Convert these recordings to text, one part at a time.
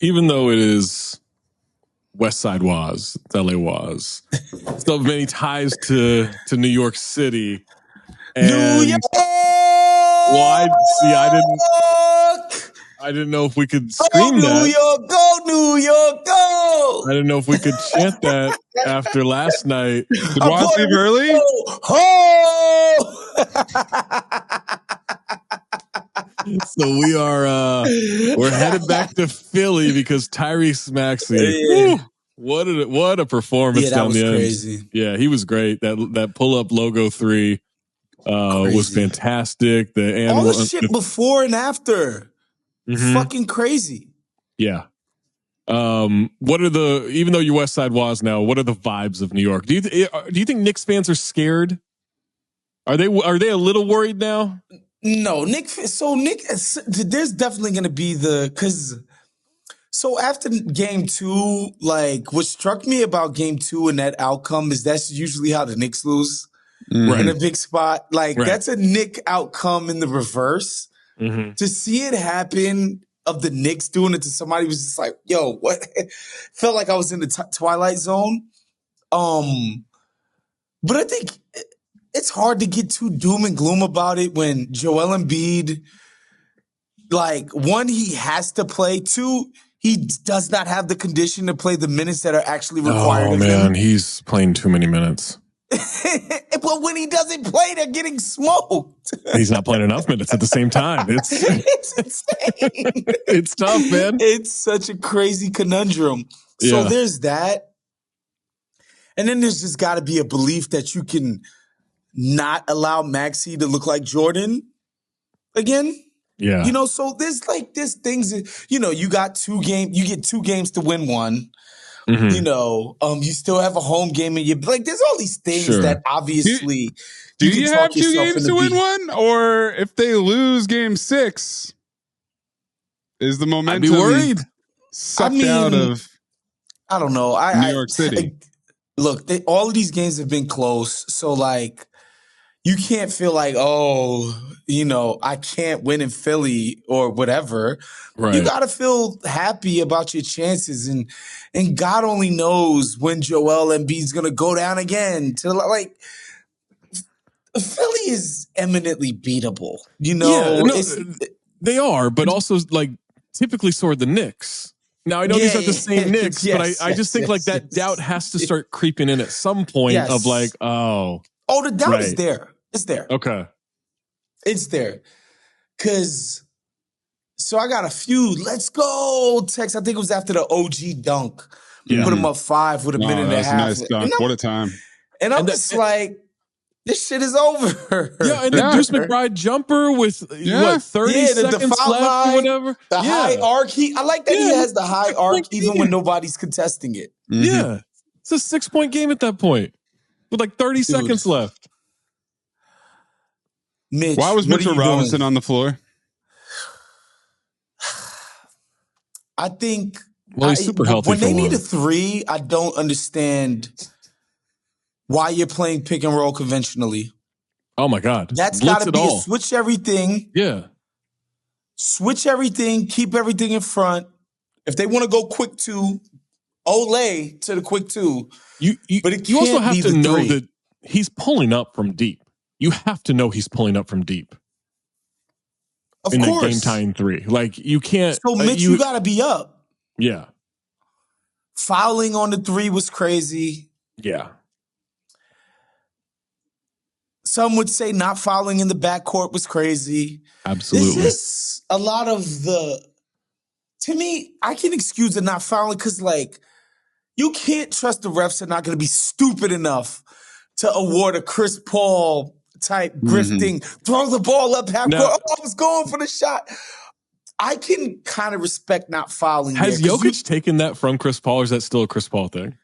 even though it is West Side Wos, it's LA Wos, still have many ties to New York City. And New York! Well, I didn't know if we could scream New that. York, go New York, go! I didn't know if we could chant that after last night. Did Wos leave early? So we're headed back to Philly because Tyrese Maxey. What a performance down the end. Crazy. Yeah, he was great. That pull-up logo 3 was fantastic. All the shit before and after. Fucking crazy. Yeah. What are even though you're West Side Wos now, what are the vibes of New York? Do you think Knicks fans are scared? Are they a little worried now? No, Nick, there's definitely going to be so after game 2, like what struck me about game 2 and that outcome is that's usually how the Knicks lose in a big spot. Like that's a Knick outcome in the reverse. To see it happen of the Knicks doing it to somebody was just like, yo, what? Felt like I was in the Twilight Zone. But I think it's hard to get too doom and gloom about it when Joel Embiid, like, 1, he has to play. 2, he does not have the condition to play the minutes that are actually required of him. Oh, man, he's playing too many minutes. But when he doesn't play, they're getting smoked. He's not playing enough minutes at the same time. It's insane. It's tough, man. It's such a crazy conundrum. So there's that. And then there's just got to be a belief that you can not allow Maxey to look like Jordan again. Yeah. You know, so there's things, you know, you get 2 games to win 1. You know, you still have a home game and you like. There's all these things that obviously. Do you have 2 games to win 1, or if they lose game 6, is the momentum? I'd be worried. Sucked out of. I don't know. New York City. Look, all of these games have been close, so like, you can't feel like, oh, you know, I can't win in Philly or whatever. Right. You got to feel happy about your chances. And God only knows when Joel Embiid's going to go down again. To like, Philly is eminently beatable. You know? They are, but also like typically so are the Knicks. Now, I know these are the same Knicks, but I just think like that doubt has to start creeping in at some point of like, oh. Oh, the doubt is there. It's there. Okay. It's there. So I got a few, let's go texts. I think it was after the OG dunk. We put him up 5 with a minute and a half. Nice dunk. What a time. And I'm just like, this shit is over. Yeah, and the Deuce McBride jumper with, 30 seconds left or whatever. The high arc. I like that he has the high arc even when nobody's contesting it. Yeah. It's a 6-point game at that point with like 30 seconds left. Mitch, why was Mitchell Robinson on the floor? I think he's super healthy. When they need a 3, I don't understand why you're playing pick and roll conventionally. Oh my God. That's got to be a switch everything. Yeah. Switch everything, keep everything in front. If they want to go quick 2, Olay to the quick 2. But you also have to know that he's pulling up from deep. You have to know he's pulling up from deep. Of in course. the game-tying 3. Like, you can't... So, Mitch, you got to be up. Yeah. Fouling on the 3 was crazy. Yeah. Some would say not fouling in the backcourt was crazy. Absolutely. This is a lot of the... To me, I can excuse the not fouling because, like, you can't trust the refs are not going to be stupid enough to award a Chris Paul type grifting, throw the ball up half court. I was going for the shot. I can kind of respect not fouling. Has Jokic taken that from Chris Paul, or is that still a Chris Paul thing?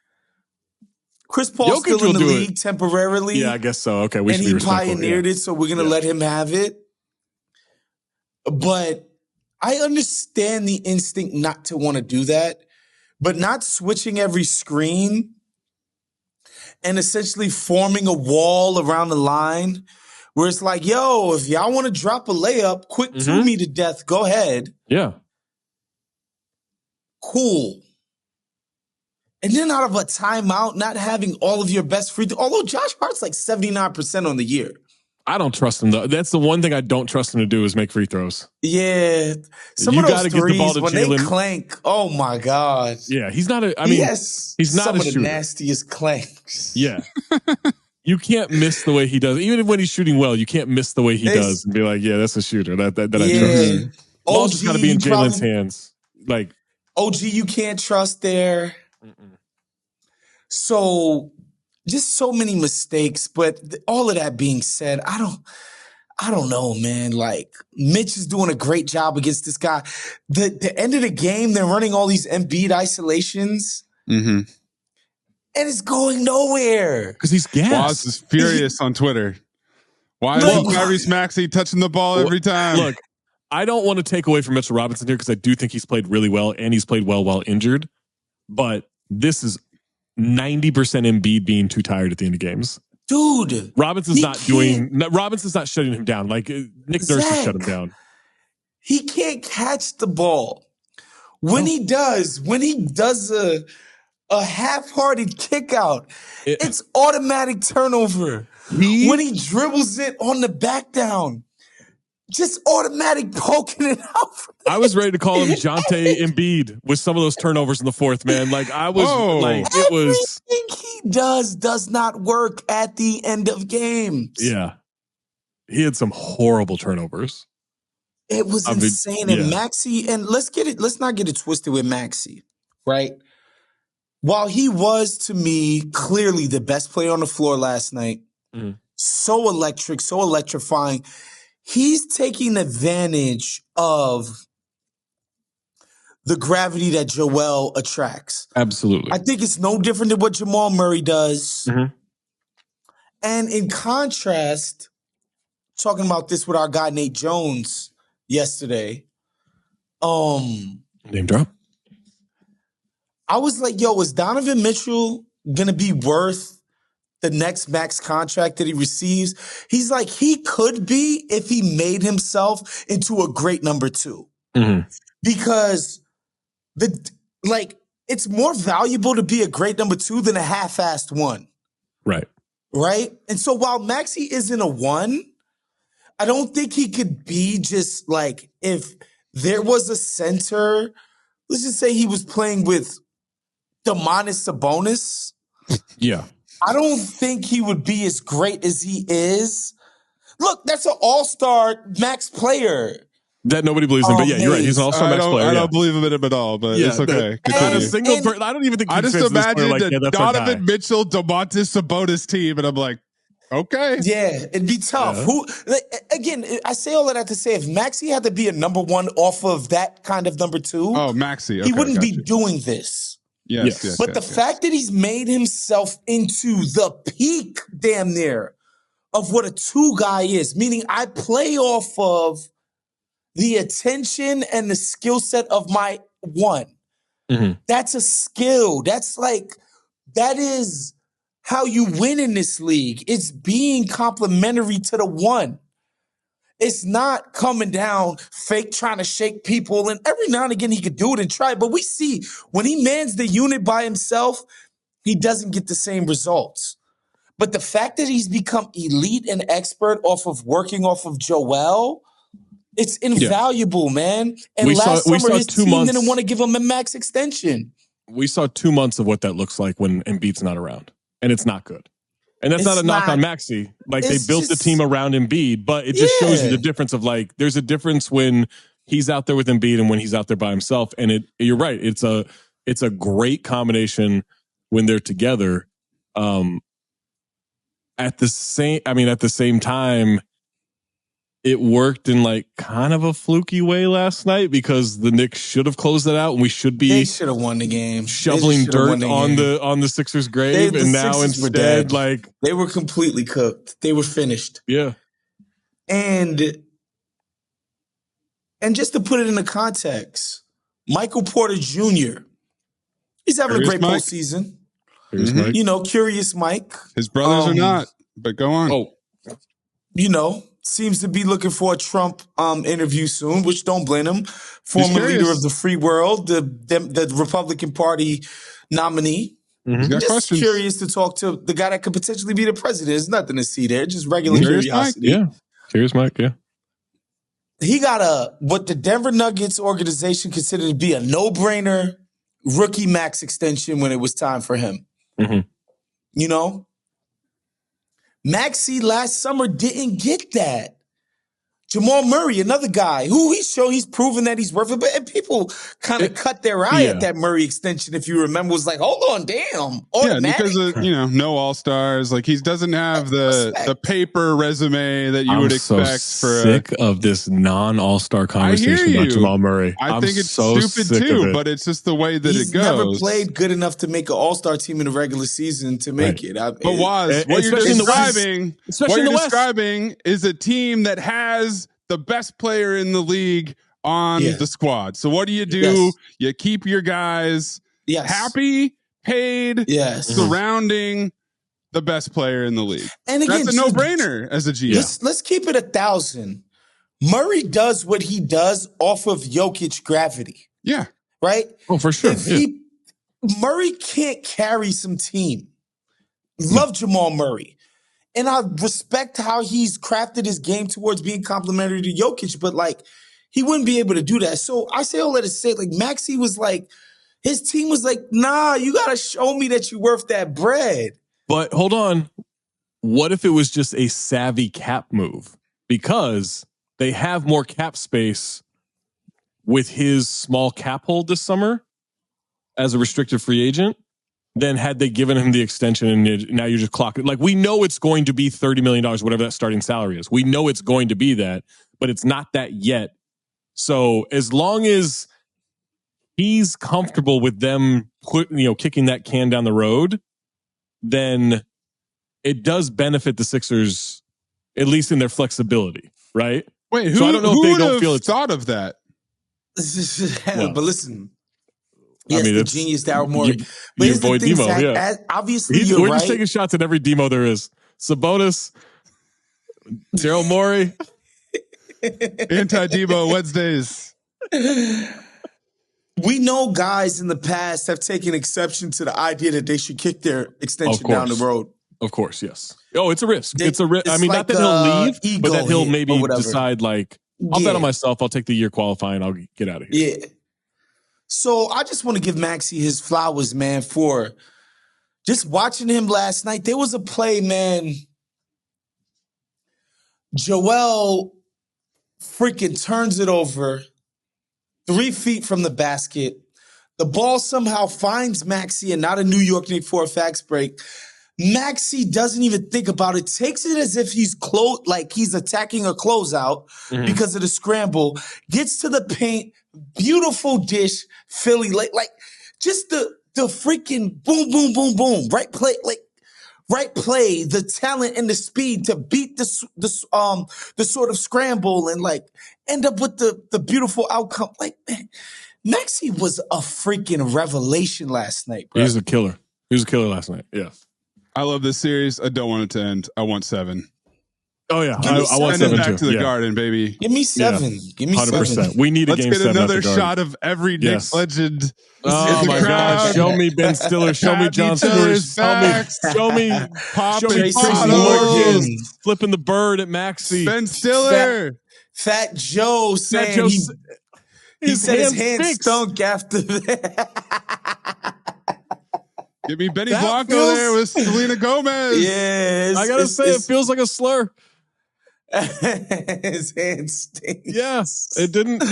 Chris Paul's still in the league temporarily. Yeah, I guess so. Okay, and he pioneered it, so we're going to let him have it. But I understand the instinct not to want to do that, but not switching every screen and essentially forming a wall around the line where it's like, yo, if y'all want to drop a layup, quick 2 me to death, go ahead. Yeah. Cool. And then out of a timeout, not having all of your best free throws, although Josh Hart's like 79% on the year. I don't trust him though. That's the one thing I don't trust him to do is make free throws. Yeah. Some of those threes, when they clank, oh my God. Yeah, he's not a, I mean, he's not some a of shooter. the nastiest clanks. Yeah. You can't miss the way he does. Even when he's shooting well, you can't miss the way he does and be like, yeah, that's a shooter that I trust. Ball's just got to be in Jalen's hands. Like OG, you can't trust there. So just so many mistakes. But all of that being said, I don't know, man. Like Mitch is doing a great job against this guy. The end of the game, they're running all these Embiid isolations. Mm-hmm. And it's going nowhere. Because he's gassed. Wos is furious on Twitter. Why is Tyrese Maxey touching the ball every time? Look, I don't want to take away from Mitchell Robinson here because I do think he's played really well and he's played well while injured. But this is 90% Embiid being too tired at the end of games. Dude. Robinson's not shutting him down. Like Nick Nurse has shut him down. He can't catch the ball. When he does a half-hearted kick out, it's automatic turnover. When he dribbles it on the back down, just automatic poking it out. I was ready to call him Jonte Embiid with some of those turnovers in the fourth, man. Like I was everything he does not work at the end of games. Yeah. He had some horrible turnovers. It was insane. And Maxey, and let's not get it twisted with Maxey, right? While he was, to me, clearly the best player on the floor last night, so electric, so electrifying, he's taking advantage of the gravity that Joel attracts. Absolutely. I think it's no different than what Jamal Murray does. Mm-hmm. And in contrast, talking about this with our guy Nate Jones yesterday, name drop. I was like, yo, is Donovan Mitchell going to be worth the next max contract that he receives? He's like, he could be if he made himself into a great number two. Mm-hmm. Because it's more valuable to be a great number two than a half-assed one. Right. Right? And so while Maxey isn't a one, I don't think he could be just like, if there was a center, let's just say he was playing with Domantas Sabonis. Yeah. I don't think he would be as great as he is. Look, that's an all-star max player. That nobody believes in, but yeah, you're right. He's an all-star max player. I don't believe in him at all, but it's okay. I don't even think I just imagine the Donovan Mitchell, Domantas Sabonis team, and I'm like, okay. Yeah, it'd be tough. Yeah. Again, I say all of that to say if Maxey had to be a number one off of that kind of number two, Maxey, he wouldn't be doing this. Yes. But the fact that he's made himself into the peak damn near of what a two guy is, meaning I play off of the attention and the skill set of my one. Mm-hmm. That's a skill. That is how you win in this league. It's being complimentary to the one. It's not coming down fake trying to shake people. And every now and again he could do it and try. But we see when he mans the unit by himself, he doesn't get the same results. But the fact that he's become elite and expert off of working off of Joel, it's invaluable, man. And last summer his team didn't want to give him a max extension. We saw 2 months of what that looks like when Embiid's not around. And it's not good. And that's not a knock on Maxey. Like they built the team around Embiid, but it just shows you the difference of like, there's a difference when he's out there with Embiid and when he's out there by himself. And you're right. It's a great combination when they're together. At the same time, it worked in like kind of a fluky way last night because the Knicks should have closed it out and we should be. They should have won the game. Shoveling dirt on the Sixers' grave, and now instead, like they were completely cooked. They were finished. Yeah, and just to put it into context, Michael Porter Jr. He's having a great postseason. Mm-hmm. Curious Mike. His brothers are not, but go on. Oh, seems to be looking for a Trump interview soon, which don't blame him. Former leader of the free world, the Republican Party nominee. Mm-hmm. Just questions. Curious to talk to the guy that could potentially be the president. There's nothing to see there. Just regular curiosity. Mike, yeah. Curious Mike, yeah. He got what the Denver Nuggets organization considered to be a no-brainer rookie max extension when it was time for him. Mm-hmm. You know? Maxey last summer didn't get that. Jamal Murray, another guy who he's proven that he's worth it, but people kind of cut their eye at that Murray extension. If you remember, was like, hold on, damn, automatic. Because of, no all-stars. Like he doesn't have the paper resume that you would expect. Sick of this non-all-star conversation about Jamal Murray. I think it's so stupid too, but it's just the way that it goes. He's never played good enough to make an all-star team in the regular season to make it. But Woz, what you're describing is a team that has the best player in the league on the squad. So what do? You keep your guys happy, paid, surrounding the best player in the league. And again, that's a no-brainer as a GM. Let's keep it 1,000. Murray does what he does off of Jokic gravity. Yeah. Right? Oh, for sure. Murray can't carry some team. Love Jamal Murray. And I respect how he's crafted his game towards being complimentary to Jokic, but he wouldn't be able to do that. So I say all that to say, Maxey was his team was nah, you got to show me that you're worth that bread. But hold on. What if it was just a savvy cap move? Because they have more cap space with his small cap hold this summer as a restricted free agent. Then had they given him the extension and now you're just clocking. We know it's going to be $30 million, whatever that starting salary is. We know it's going to be that, but it's not that yet. So as long as he's comfortable with them, kicking that can down the road, then it does benefit the Sixers, at least in their flexibility, right? Wait, who? So I don't know if they don't feel thought of that. But listen. Yes, the genius Daryl Morey. But here's the thing, Zach, obviously we're just taking shots at every Demo there is. Sabonis, Daryl Morey. Anti-Demo Wednesdays. We know guys in the past have taken exception to the idea that they should kick their extension down the road. Of course, yes. Oh, it's a risk. It's a risk. I mean, not that he'll leave, but that he'll maybe decide I'll bet on myself. I'll take the year qualifying. I'll get out of here. Yeah. So I just want to give Maxey his flowers, man, for just watching him last night. There was a play, man. Joel freaking turns it over 3 feet from the basket. The ball somehow finds Maxey and not a New York Knicks for a fast break. Maxey doesn't even think about it, takes it as if he's he's attacking a closeout because of the scramble, gets to the paint, beautiful dish, Philly, just the freaking boom, boom, boom, boom, right play, the talent and the speed to beat the sort of scramble and end up with the beautiful outcome. Man, Maxey was a freaking revelation last night, bro. He was a killer. He was a killer last night. Yeah. I love this series. I don't want it to end. I want 7. Oh yeah, I want 7 back to the Garden, baby. Give me 7. Yeah. Give me 100%. 7. We need a game 7. Let's get another shot of every Knicks legend. Oh my God! Show me Ben Stiller. Show me John Stewart. Show me Tracy Morgan flipping the bird at Maxey. Ben Stiller. Fat Joe saying he said his hand stunk after that. Give me Benny Blanco there with Selena Gomez. Yeah, I gotta say, it feels like a slur. His hands stink. Yes, it didn't.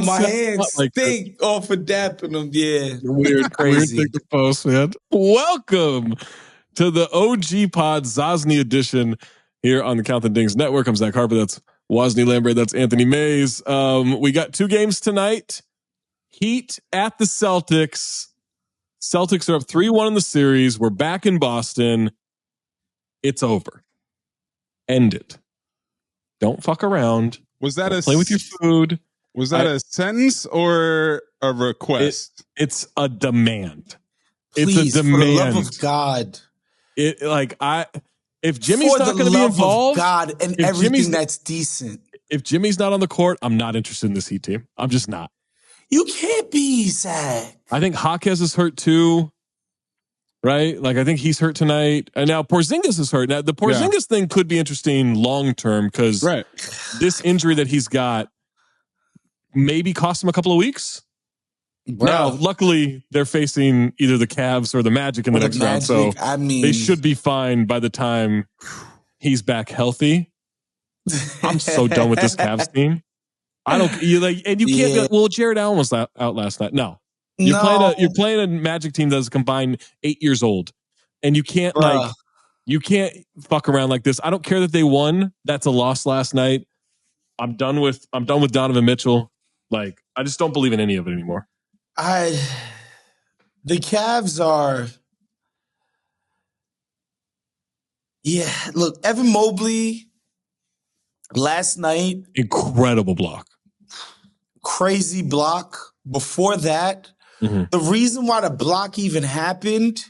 My hands stink off of dapping them. Yeah, weird, crazy. Weird thing to post, man. Welcome to the OG Pod Zosny edition here on the Count the Dings Network. I'm Zach Harper. That's Wosny Lambre. That's Anthony Mays. We got 2 games tonight. Heat at the Celtics. Celtics are up 3-1 in the series. We're back in Boston. It's over. End it. Don't fuck around. Was that play with your food? Was that a sentence or a request? It's a demand. Please, it's a demand. For the love of God. If Jimmy's not going to be involved, God and everything that's decent. If Jimmy's not on the court, I'm not interested in this Heat team. I'm just not. You can't be, Zach. I think Jaquez is hurt too. Right? Like, I think he's hurt tonight. And now Porzingis is hurt. Now, the Porzingis thing could be interesting long-term because this injury that he's got maybe cost him a couple of weeks. Bro. Now, luckily, they're facing either the Cavs or the Magic in the next round. So they should be fine by the time he's back healthy. I'm so done with this Cavs team. And you can't go, well, Jared Allen was out last night. No. You're playing a Magic team that's combined 8 years old, and you can't fuck around like this. I don't care that they won. That's a loss last night. I'm done with Donovan Mitchell. Like, I just don't believe in any of it anymore. The Cavs are, look, Evan Mobley last night, incredible block, crazy block. Before that. The reason why the block even happened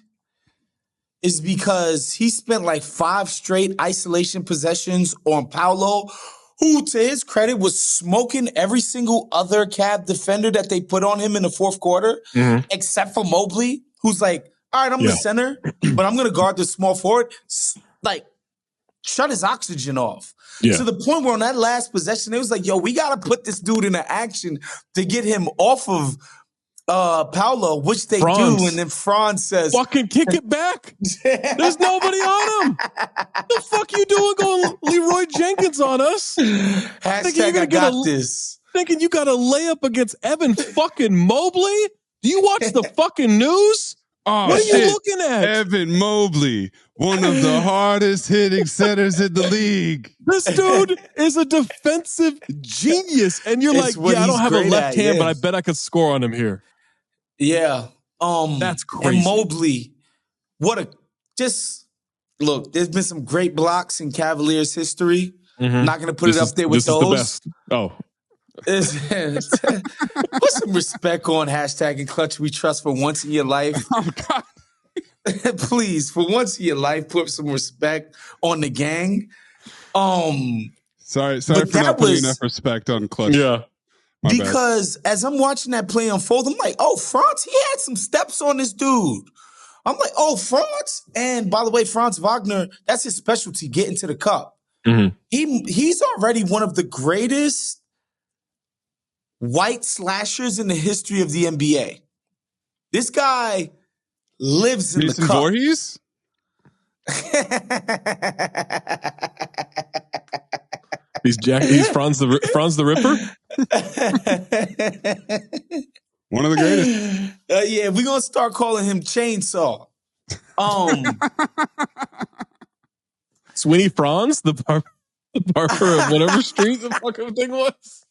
is because he spent like 5 straight isolation possessions on Paolo, who, to his credit, was smoking every single other Cav defender that they put on him in the fourth quarter, except for Mobley, who's like, all right, I'm the center, but I'm going to guard the small forward. Like, shut his oxygen off. Yeah. To the point where on that last possession, it was like, yo, we got to put this dude into action to get him off of Paolo, which they do, and then Franz says, fucking kick it back. There's nobody on him. The fuck you doing going Leroy Jenkins on us? Hashtag I got this. Thinking you got a layup against Evan fucking Mobley? Do you watch the fucking news? Oh, what are you looking at? Evan Mobley, one of the hardest hitting centers in the league. This dude is a defensive genius. And you're like, I don't have a left hand, but I bet I could score on him here. Yeah. That's crazy. And Mobley, look, there's been some great blocks in Cavaliers history. I'm not going to put it up there with those. Oh. Put some respect on hashtag and Klutch We Trust for once in your life. Oh, God. Please, for once in your life, put some respect on the gang. Sorry for not putting enough respect on Klutch. Yeah. Because as I'm watching that play unfold, I'm like, oh, Franz, he had some steps on this dude. I'm like, oh, Franz. And by the way, Franz Wagner, that's his specialty, getting to the cup. He's already one of the greatest white slashers in the history of the NBA. This guy lives in Mason the cup. Voorhees? He's Franz the Ripper? One of the greatest. Yeah, we're going to start calling him Chainsaw. Sweeney Franz, the barber of whatever street the fucking thing was.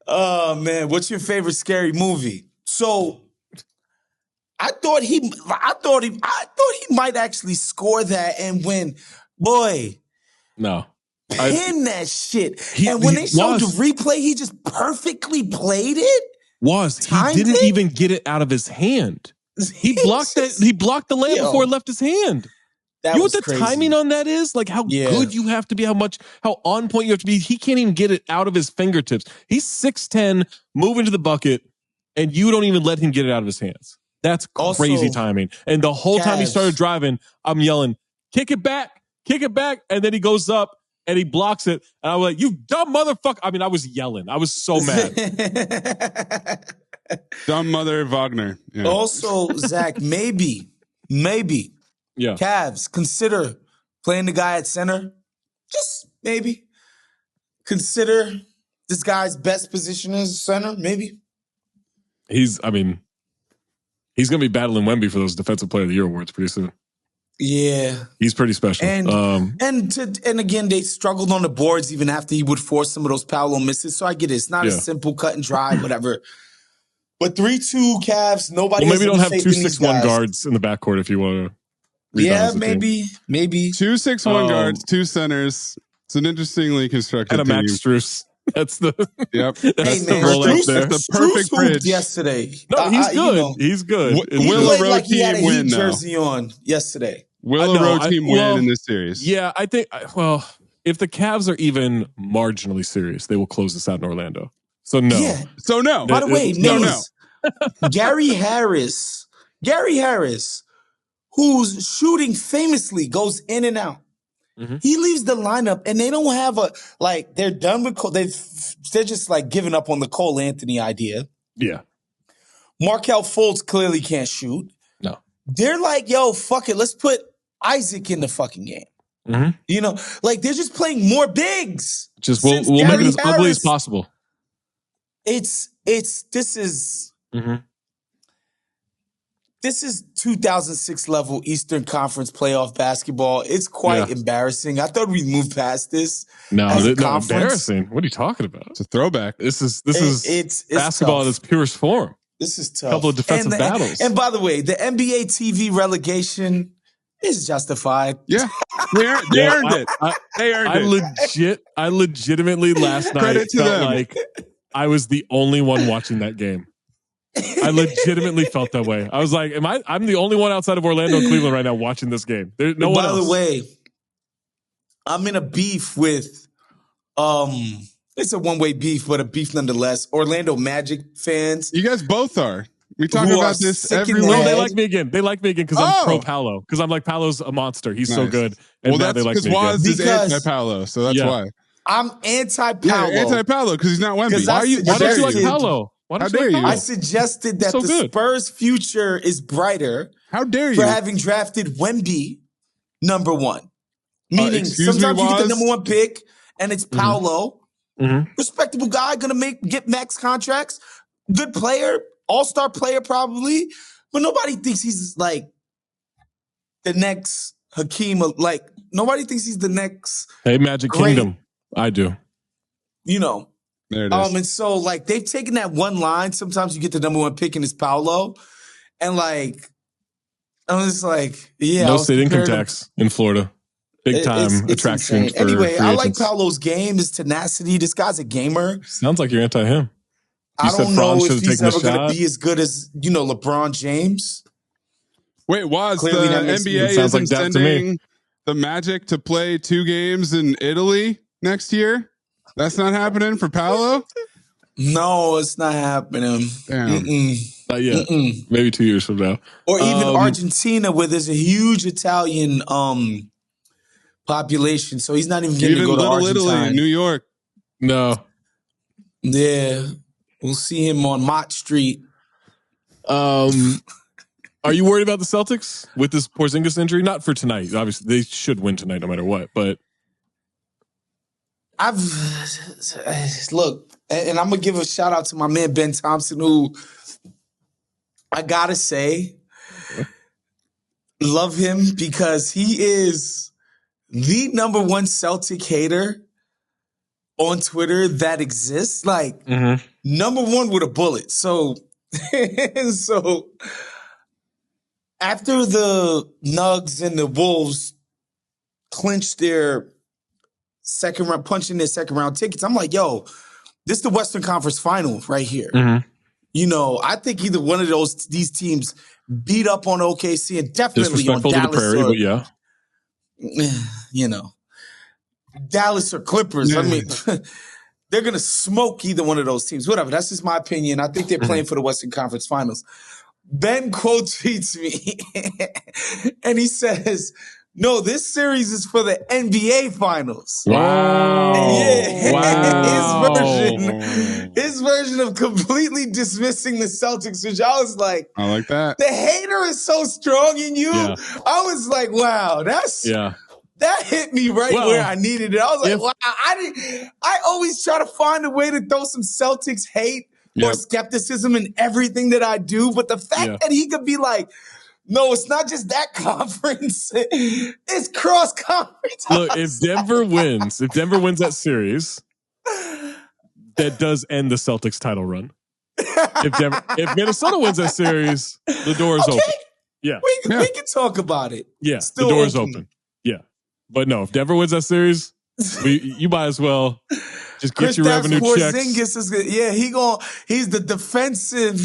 Oh, man. What's your favorite scary movie? So I thought he might actually score that and win. Boy. No. Pin that shit. And when they showed the replay, he just perfectly played it. He didn't even get it out of his hand. He blocked that. He blocked the layup before it left his hand. You know what the timing on that is? Like how good you have to be, how on point you have to be. He can't even get it out of his fingertips. He's 6'10", moving to the bucket, and you don't even let him get it out of his hands. That's crazy timing. And the whole time he started driving, I'm yelling, kick it back. And then he goes up and he blocks it. And I was like, you dumb motherfucker. I mean, I was yelling. I was so mad. Dumb mother Wagner. Yeah. Also, Zach, maybe. Yeah. Cavs, consider playing the guy at center. Just maybe. Consider this guy's best position as center, maybe. He's going to be battling Wemby for those Defensive Player of the Year awards pretty soon. Yeah. He's pretty special. And again, they struggled on the boards even after he would force some of those Paolo misses. So I get it. It's not a simple cut and dry, whatever. But 3-2 Cavs, nobody. Well, maybe don't have 2 6'1" guards in the backcourt if you want to. Yeah, maybe. 2 6'1" guards, 2 centers. It's an interestingly constructed and a team. Max Strus. That's the Hey, the perfect bridge. Yesterday. No, he's good. He's good. He played like he had a Heat jersey on yesterday. Will a road team win in this series? Yeah, I think. Well, if the Cavs are even marginally serious, they will close this out in Orlando. So no. Yeah. So no. By the way, no. Gary Harris, whose shooting famously goes in and out. Mm-hmm. He leaves the lineup and they don't have they're done with Cole. They're just like giving up on the Cole Anthony idea. Yeah. Markelle Fultz clearly can't shoot. No. They're like, yo, fuck it. Let's put Isaac in the fucking game. Mm-hmm. You know, like they're just playing more bigs. Just we'll make it as ugly as possible. This is 2006 level Eastern Conference playoff basketball. It's quite embarrassing. I thought we'd move past this. No, embarrassing. What are you talking about? It's a throwback. This is basketball in its purest form. This is tough. A couple of defensive battles. And by the way, the NBA TV relegation is justified. Yeah. They earned it. I legitimately last night felt like I was the only one watching that game. I legitimately felt that way. I was like, I'm the only one outside of Orlando and Cleveland right now watching this game. There's no one else. By the way, I'm in a beef with it's a one-way beef, but a beef nonetheless. Orlando Magic fans. You guys both are. We talk about this every week. No, they like me again. They like me again because I'm pro Paolo. Because I'm like, Paolo's a monster. He's so good. And that's because Wos is anti-Paolo, so that's why. I'm anti-Paolo. Yeah, anti-Paolo because he's not Wemby. Why don't you like Paolo? How dare you? I suggested that the Spurs' future is brighter. How dare you? For having drafted Wemby number 1. Meaning sometimes you get the number 1 pick and it's Paolo. Mm-hmm. Respectable guy, gonna get max contracts. Good player, all-star player probably. But nobody thinks he's like the next Hakeem. Like nobody thinks he's the next. Hey, Magic Kingdom. I do. You know. There it is. And so like they've taken that one line. Sometimes you get the number 1 pick and it's Paolo. And like I'm just like, no state income tax in Florida. Big time attraction for anyway, I like Paolo's game, his tenacity. This guy's a gamer. Sounds like you're anti him. I don't know if he's ever going to be as good as, LeBron James. Wait, Wos, the NBA isn't sending the Magic to play 2 games in Italy next year? That's not happening for Paolo? No, it's not happening. Damn. Not yet. Maybe 2 years from now. Or even Argentina, where there's a huge Italian population, so he's not even getting to go to Argentina. Italy, New York. No. Yeah. We'll see him on Mott Street. Are you worried about the Celtics with this Porzingis injury? Not for tonight. Obviously, they should win tonight no matter what, but look, and I'm going to give a shout out to my man Ben Thompson, who I got to say, love him because he is the number 1 Celtic hater on Twitter that exists. Like, number 1 with a bullet. So after the Nugs and the Wolves clinched their punching their second round tickets, I'm like, yo, this is the Western Conference Final right here. I think either one of these teams beat up on OKC and definitely on Dallas. To the Prairie, but Dallas or Clippers. I mean, they're going to smoke either one of those teams. Whatever. That's just my opinion. I think they're playing for the Western Conference Finals. Ben quote tweets me and he says, no, this series is for the NBA Finals. Wow. His version of completely dismissing the Celtics, which I was like, I like that. The hater is so strong in you. Yeah. I was like, wow, that hit me where I needed it. I was like, wow, I always try to find a way to throw some Celtics hate or skepticism in everything that I do. But the fact that he could be like, no, it's not just that conference. It's cross conference. Look, if Denver wins that series, that does end the Celtics title run. If Minnesota wins that series, the door is open. Yeah. We can talk about it. Yeah, the door is open. Yeah. But no, if Denver wins that series, you might as well Just get your revenue checks. He's the defensive,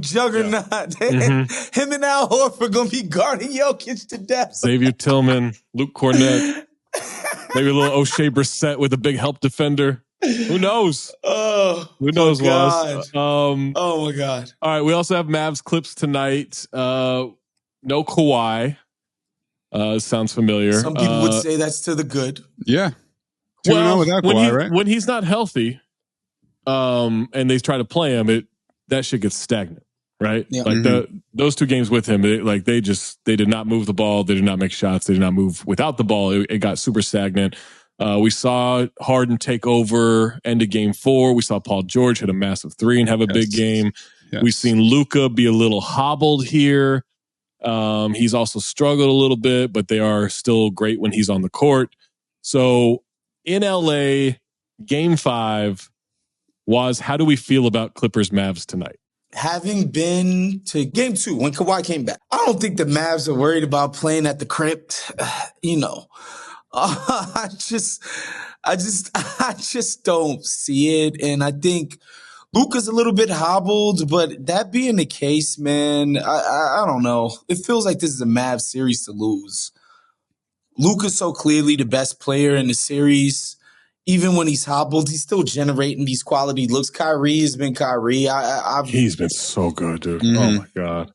juggernaut. Yeah. Him and Al Horford going to be guarding Jokic to death. Xavier Tillman, Luke Cornett, maybe a little O'Shea Brissett with a big help defender. Who knows? Who knows, Wos? Oh, my God. All right, we also have Mavs clips tonight. No Kawhi. Sounds familiar. Some people would say that's to the good. Yeah. Well, without Kawhi, right? When he's not healthy, and they try to play him, that shit gets stagnant, right? Yeah. Like those 2 games with him, they did not move the ball, they did not make shots, they did not move without the ball. It got super stagnant. We saw Harden take over end of game 4. We saw Paul George hit a massive 3 and have a big game. Yes. We've seen Luka be a little hobbled here. He's also struggled a little bit, but they are still great when he's on the court. So in LA, game 5, Wos, how do we feel about Clippers Mavs tonight? Having been to game 2 when Kawhi came back, I don't think the Mavs are worried about playing at the crypt. I just don't see it. And I think Luka's a little bit hobbled, but that being the case, man, I don't know. It feels like this is a Mavs series to lose. Luka's so clearly the best player in the series. Even when he's hobbled, he's still generating these quality looks. Kyrie has been Kyrie. He's been so good, dude. Mm-hmm. Oh, my God.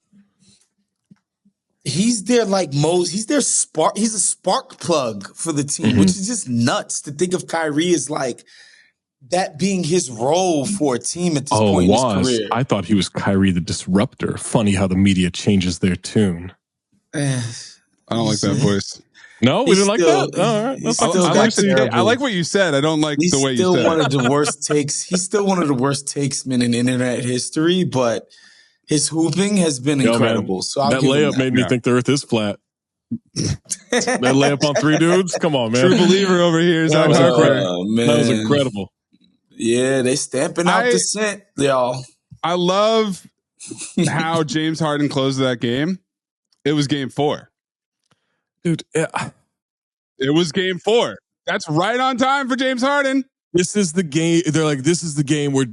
He's their he's their spark. He's a spark plug for the team, which is just nuts to think of Kyrie as that being his role for a team at this point in his career. I thought he was Kyrie the Disruptor. Funny how the media changes their tune. I don't like that voice. No, we didn't like that. All right. I like what you said. I don't like the way you said it. He's still one of the worst takes. He's still one of the worst takesmen in internet history, but his hooping has been incredible. Man, so that layup made me think the earth is flat. That layup on 3 dudes? Come on, man. True believer over here. That was incredible. Yeah, they stamping out the scent, y'all. I love how James Harden closed that game. It was game 4. Dude, it was game 4. That's right on time for James Harden. This is the game. They're like, this is the game where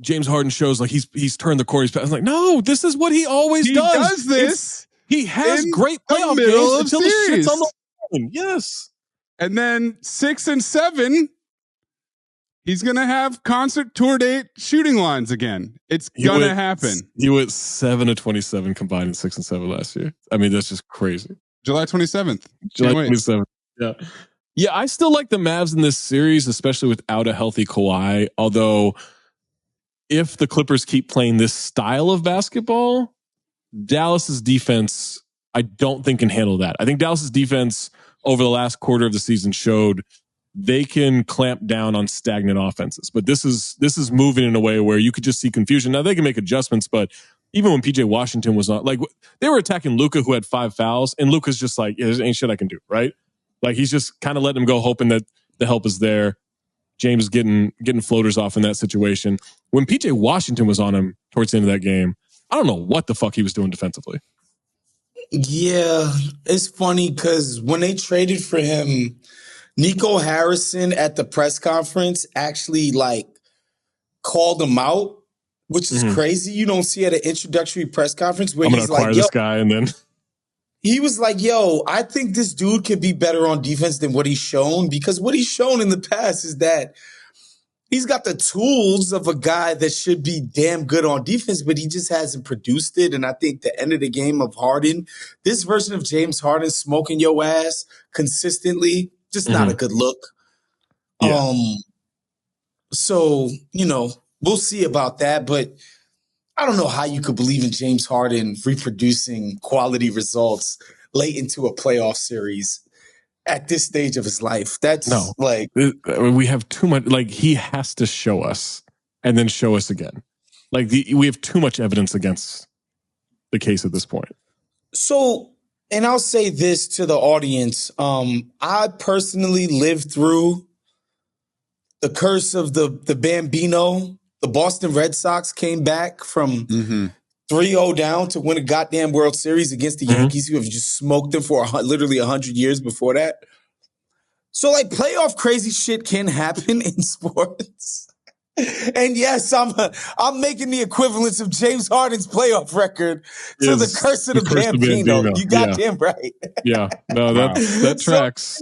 James Harden shows he's turned the court. I was like, no, this is what he always does. He does this. He has great playoff games until the shit's on the line. Yes, and then 6 and 7, he's gonna have concert tour date shooting lines again. It's gonna happen. He went 7 of 27 combined in 6 and 7 last year. I mean, that's just crazy. July 27th. July 27th. Yeah. Yeah, I still like the Mavs in this series, especially without a healthy Kawhi. Although, if the Clippers keep playing this style of basketball, Dallas's defense, I don't think can handle that. I think Dallas's defense over the last quarter of the season showed they can clamp down on stagnant offenses. But this is moving in a way where you could just see confusion. Now they can make adjustments, but even when PJ Washington was on, they were attacking Luka, who had 5 fouls, and Luka's just like, yeah, there ain't shit I can do, right? He's just kind of letting him go, hoping that the help is there. James is getting floaters off in that situation. When PJ Washington was on him towards the end of that game, I don't know what the fuck he was doing defensively. Yeah, it's funny because when they traded for him, Nico Harrison at the press conference actually called him out, which is crazy. You don't see at an introductory press conference where he's like, this guy, and then he was like, yo, I think this dude could be better on defense than what he's shown, because what he's shown in the past is that he's got the tools of a guy that should be damn good on defense, but he just hasn't produced it. And I think the end of the game of Harden, this version of James Harden smoking your ass consistently, just not a good look. Yeah. So, we'll see about that, but I don't know how you could believe in James Harden reproducing quality results late into a playoff series at this stage of his life. That's we have too much. He has to show us and then show us again. We have too much evidence against the case at this point. So, and I'll say this to the audience. I personally lived through the curse of the Bambino. The Boston Red Sox came back from 3-0 down to win a goddamn World Series against the Yankees, who have just smoked them for literally 100 years before that. So like playoff crazy shit can happen in sports. And yes, I'm making the equivalence of James Harden's playoff record to the curse of the Bambino. You goddamn right. Yeah, no, that tracks.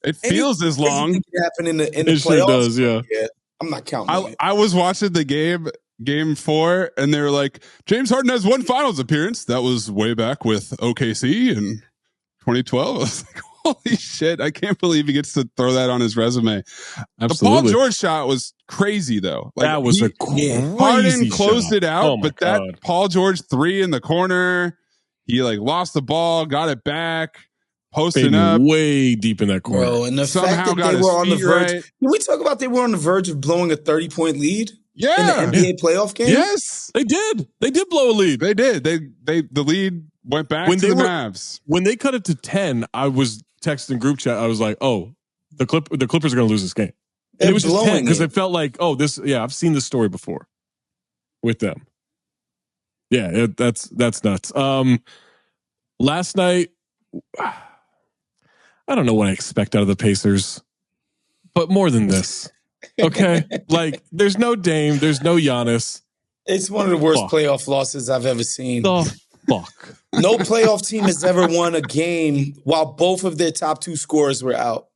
It feels as long. Can happen in the it playoffs. Sure does, yeah. I'm not counting. I was watching the game 4, and they were like, James Harden has one finals appearance. That was way back with OKC in 2012. I was like, holy shit, I can't believe he gets to throw that on his resume. Absolutely. The Paul George shot was crazy, though. Like, that was a crazy Harden closed shot. it out, but God. That Paul George 3 in the corner, he like lost the ball, got it back, posting up. Way deep in that corner. Bro, and the fact that they were on the verge. Right. Can we talk about they were on the verge of blowing a 30-point lead? Yeah. In the NBA playoff game? Yes. They did. They did blow a lead. They did. The lead went back to the Mavs. When they cut it to 10, I was texting group chat. I was like, oh, the Clippers are going to lose this game. And it was just 10 because it felt like, oh, I've seen this story before with them. Yeah, that's nuts. Last night, I don't know what I expect out of the Pacers, but more than this. Okay, like there's no Dame, there's no Giannis. It's one of the worst playoff losses I've ever seen. The fuck. No playoff team has ever won a game while both of their top 2 scorers were out.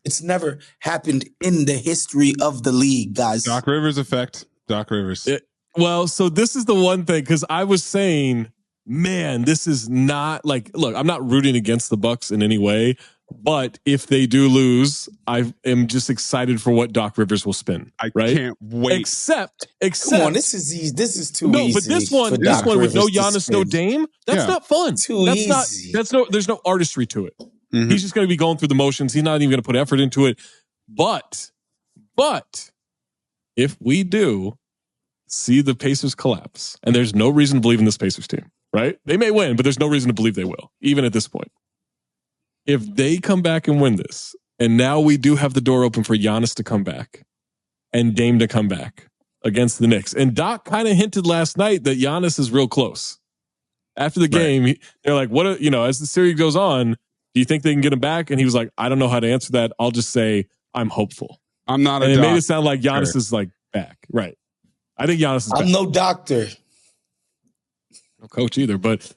It's never happened in the history of the league, guys. Doc Rivers effect. Doc Rivers. Well, so this is the one thing, because I was saying, man, this is not like, look, I'm not rooting against the Bucks in any way. But if they do lose, I am just excited for what Doc Rivers will spin. I can't wait. Except, come on, this is easy. This is too easy. No, but this one with no Giannis, no Dame, that's not fun. Easy. There's no artistry to it. Mm-hmm. He's just going to be going through the motions. He's not even going to put effort into it. But if we do see the Pacers collapse, and there's no reason to believe in this Pacers team, right? They may win, but there's no reason to believe they will, even at this point. If they come back and win this, and now we do have the door open for Giannis to come back and Dame to come back against the Knicks. And Doc kind of hinted last night that Giannis is real close. After the game, they're like, as the series goes on, do you think they can get him back? And he was like, I don't know how to answer that. I'll just say, I'm hopeful. I'm not and it made it sound like Giannis is like back. Right. I think Giannis is back. I'm no doctor. No coach either, but...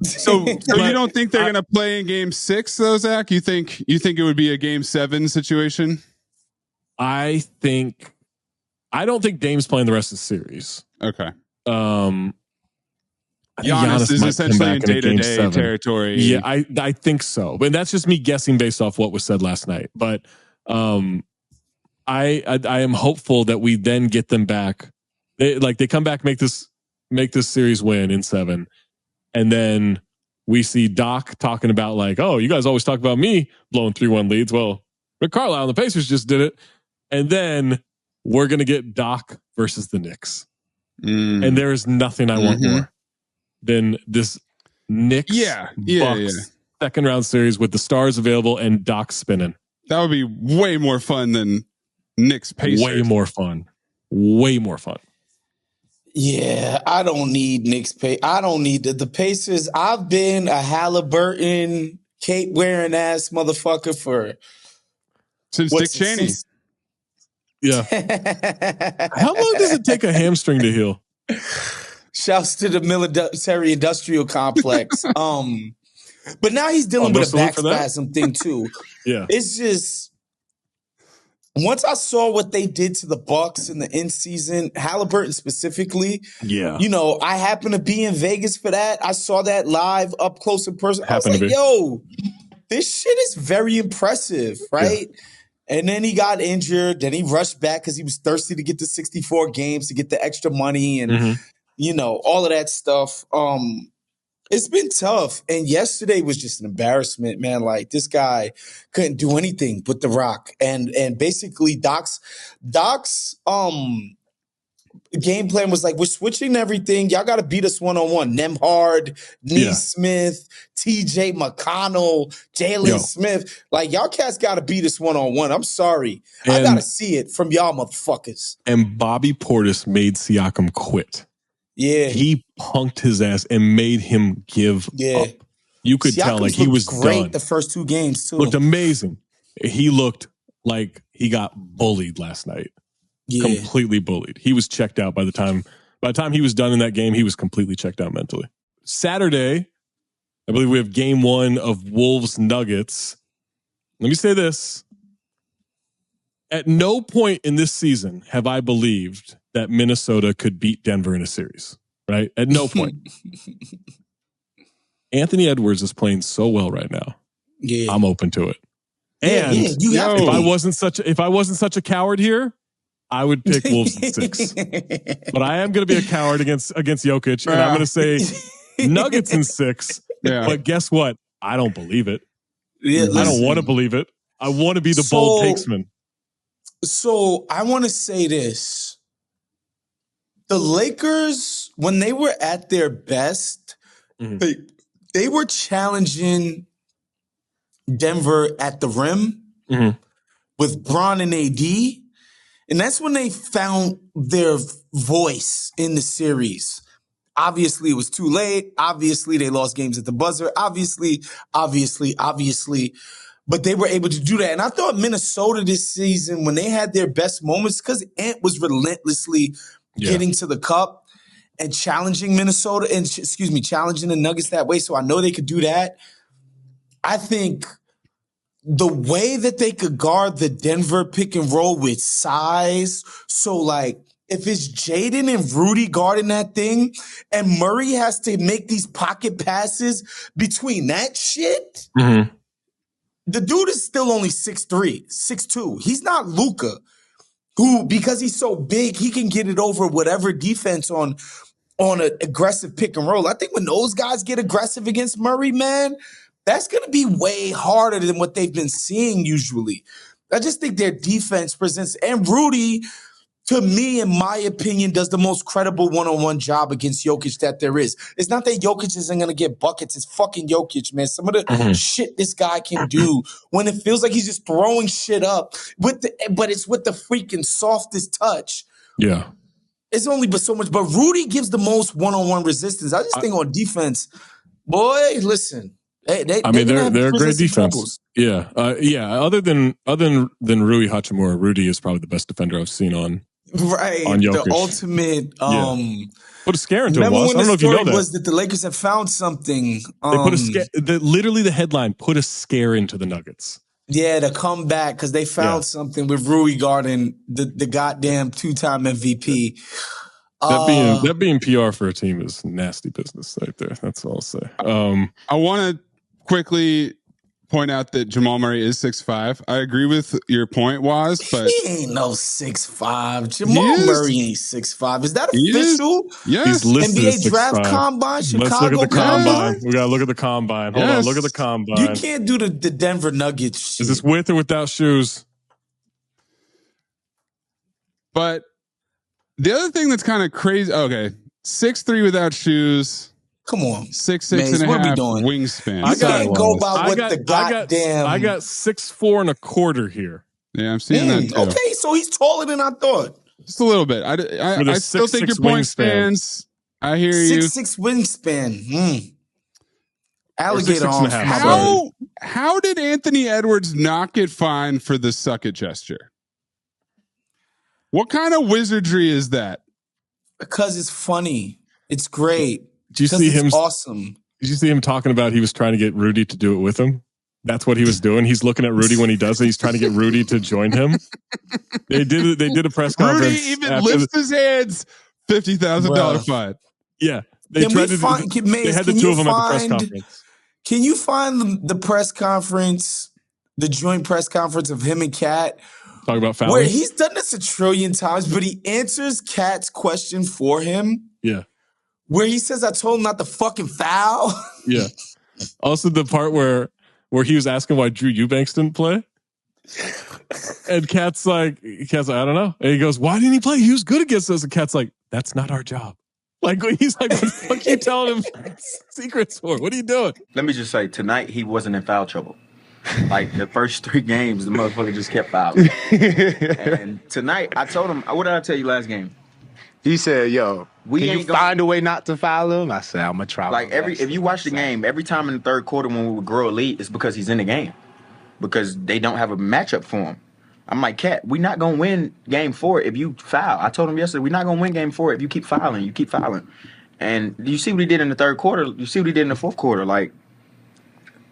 So you don't think they're going to play in game 6 though, Zach? You think it would be a game 7 situation? I don't think Dame's playing the rest of the series. Okay. Giannis is essentially in day-to-day territory. Yeah, I think so. But that's just me guessing based off what was said last night. But I am hopeful that we then get them back. They come back, make this series win in 7. And then we see Doc talking about like, oh, you guys always talk about me blowing 3-1 leads. Well, Rick Carlisle and the Pacers just did it. And then we're going to get Doc versus the Knicks. And there is nothing I want more than this Knicks Bucks second round series with the stars available and Doc spinning. That would be way more fun than Knicks Pacers. Way more fun. Yeah, I don't need Knicks. I don't need the Pacers. I've been a Halliburton, cape wearing ass motherfucker since Dick Cheney. Yeah. How long does it take a hamstring to heal? Shouts to the military industrial complex. But now he's dealing with a back spasm thing too. Yeah, it's just. Once I saw what they did to the Bucks in the end season, Halliburton specifically, I happened to be in Vegas for that. I saw that live up close in person. I was like, yo, this shit is very impressive, right? Yeah. And then he got injured. Then he rushed back because he was thirsty to get to 64 games to get the extra money and, all of that stuff. It's been tough. And yesterday was just an embarrassment, man. Like this guy couldn't do anything but the rock. And basically Doc's game plan was like, we're switching everything. Y'all got to beat us one-on-one. Nembhard, Neesmith, TJ McConnell, Jalen Smith. Like y'all cats got to beat us one-on-one. I'm sorry. I got to see it from y'all motherfuckers. And Bobby Portis made Siakam quit. Yeah. He punked his ass and made him give up. You could tell like he was great done. The first 2 games too. Looked amazing. He looked like he got bullied last night. Yeah. Completely bullied. He was checked out by the time he was done in that game. He was completely checked out mentally. Saturday, I believe we have game 1 of Wolves Nuggets. Let me say this. At no point in this season have I believed that Minnesota could beat Denver in a series, right? At no point. Anthony Edwards is playing so well right now. Yeah. I'm open to it. And if I wasn't such a coward here, I would pick Wolves in 6. But I am going to be a coward against Jokic, and I'm going to say Nuggets in 6. Yeah. But guess what? I don't believe it. Yeah, I don't want to believe it. I want to be the bold takesman. So I want to say this. The Lakers, when they were at their best, they were challenging Denver at the rim with Bron and AD. And that's when they found their voice in the series. Obviously, it was too late. Obviously, they lost games at the buzzer. Obviously. But they were able to do that. And I thought Minnesota this season, when they had their best moments, because Ant was relentlessly getting to the cup and challenging Minnesota, and challenging the Nuggets that way. So I know they could do that. I think the way that they could guard the Denver pick and roll with size. So like, if it's Jaden and Rudy guarding that thing and Murray has to make these pocket passes between that shit, the dude is still only 6'3", 6'2". He's not Luka, who, because he's so big, he can get it over whatever defense on an aggressive pick and roll. I think when those guys get aggressive against Murray, man, that's going to be way harder than what they've been seeing usually. I just think their defense presents, and Rudy, to me, in my opinion, does the most credible one-on-one job against Jokic that there is. It's not that Jokic isn't going to get buckets. It's fucking Jokic, man. Some of the shit this guy can do when it feels like he's just throwing shit up, but it's with the freaking softest touch. Yeah. It's only but so much. But Rudy gives the most one-on-one resistance. I just think on defense, boy, listen. They're a great defense. Troubles. Yeah. Other than Rui Hachimura, Rudy is probably the best defender I've seen on Jokic. The ultimate. Put a scare into him. I don't know if you know that. Was that the Lakers have found something. They put a scare. Literally, the headline put a scare into the Nuggets. Yeah, to come back because they found something with Rui guarding the goddamn 2-time MVP. That being PR for a team is nasty business right there. That's all I'll say. I want to quickly point out that Jamal Murray is 6'5". I agree with your point, Wos, but he ain't no 6'5". Jamal Murray ain't 6'5". Is that official? Yes. He's listed NBA as 6'5". draft combine, Chicago. Let's look at the combine. We gotta look at the combine. Hold on, look at the combine. You can't do the Denver Nuggets shit. Is this with or without shoes? But the other thing that's kind of crazy, 6'3" without shoes. Come on. 6'6" and a half wingspan. I can't go by what the goddamn. I got 6'4" and a quarter here. Yeah, I'm seeing that too. Okay, so he's taller than I thought. Just a little bit. I still think your point stands. I hear you. 6'6" wingspan. Alligator arms. How did Anthony Edwards not get fined for the suck it gesture? What kind of wizardry is that? Because it's funny. It's great. Did you see him? Awesome. Did you see him talking about he was trying to get Rudy to do it with him? That's what he was doing. He's looking at Rudy when he does it. He's trying to get Rudy to join him. They did a press conference. Rudy even lifts his hands. $50,000 fine. Yeah, they had the two of them at the press conference. Can you find the press conference, the joint press conference of him and Kat? Talking about fouling? Where he's done this a trillion times, but he answers Kat's question for him. Yeah. Where he says, I told him not to fucking foul. Yeah. Also the part where he was asking why Drew Eubanks didn't play. And Kat's like, I don't know. And he goes, why didn't he play? He was good against us. And Kat's like, that's not our job. Like, he's like, what the fuck are you telling him secrets for? What are you doing? Let me just say, tonight he wasn't in foul trouble. Like, the first 3 games, the motherfucker just kept fouling. And tonight, I told him, what did I tell you last game? He said, "Yo, can you find a way not to foul him?" I said, "I'm gonna try." Like if you watch the game, every time in the third quarter when we would grow a lead, it's because he's in the game, because they don't have a matchup for him. I'm like, Cat, we're not gonna win game 4 if you foul. I told him yesterday, we're not gonna win game 4 if you keep fouling. You keep fouling, and you see what he did in the third quarter. You see what he did in the fourth quarter. Like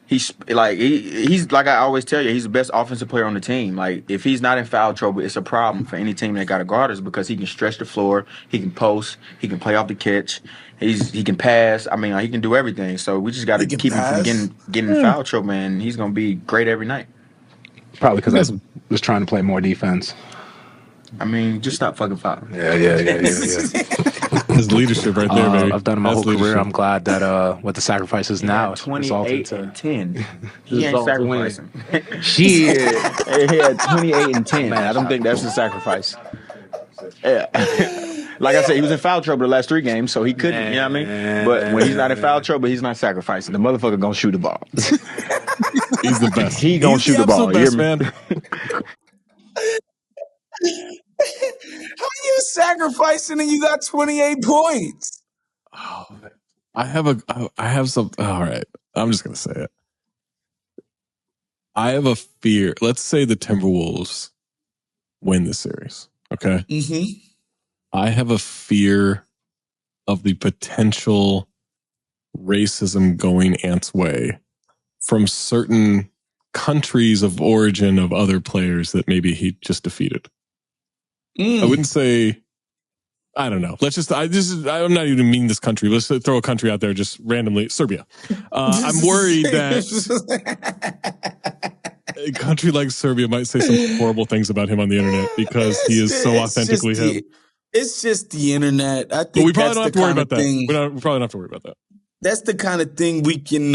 he's like I always tell you, he's the best offensive player on the team. Like if he's not in foul trouble, it's a problem for any team that got a guard us, because he can stretch the floor, he can post, he can play off the catch, he can pass. I mean, he can do everything. So we just got to keep him from getting in foul trouble, man. He's gonna be great every night. Probably because I was trying to play more defense. I mean, just stop fucking fouling. Yeah. His leadership right there, baby. I've done it my whole career. I'm glad that with the sacrifices now, 28 and 10. He ain't sacrificing. Shit. He had 28 and 10. Man, I don't think that's a sacrifice. Yeah. Like I said, he was in foul trouble the last 3 games, so he couldn't, you know what I mean? But when he's not in foul trouble, he's not sacrificing. The motherfucker gonna shoot the ball. He's the best. He gonna shoot the ball. Best, man. How you sacrificing and you got 28 points? Oh, I have some. All right. I'm just going to say it. I have a fear. Let's say the Timberwolves win the series. Okay. Mm-hmm. I have a fear of the potential racism going Ant's way from certain countries of origin of other players that maybe he just defeated. I wouldn't say, I don't know. I'm not even meaning this country. Let's throw a country out there just randomly. Serbia. I'm worried that a country like Serbia might say some horrible things about him on the internet because he is so authentically him. It's just the internet. I think but we probably don't have to worry about that. We probably don't have to worry about that. That's the kind of thing we can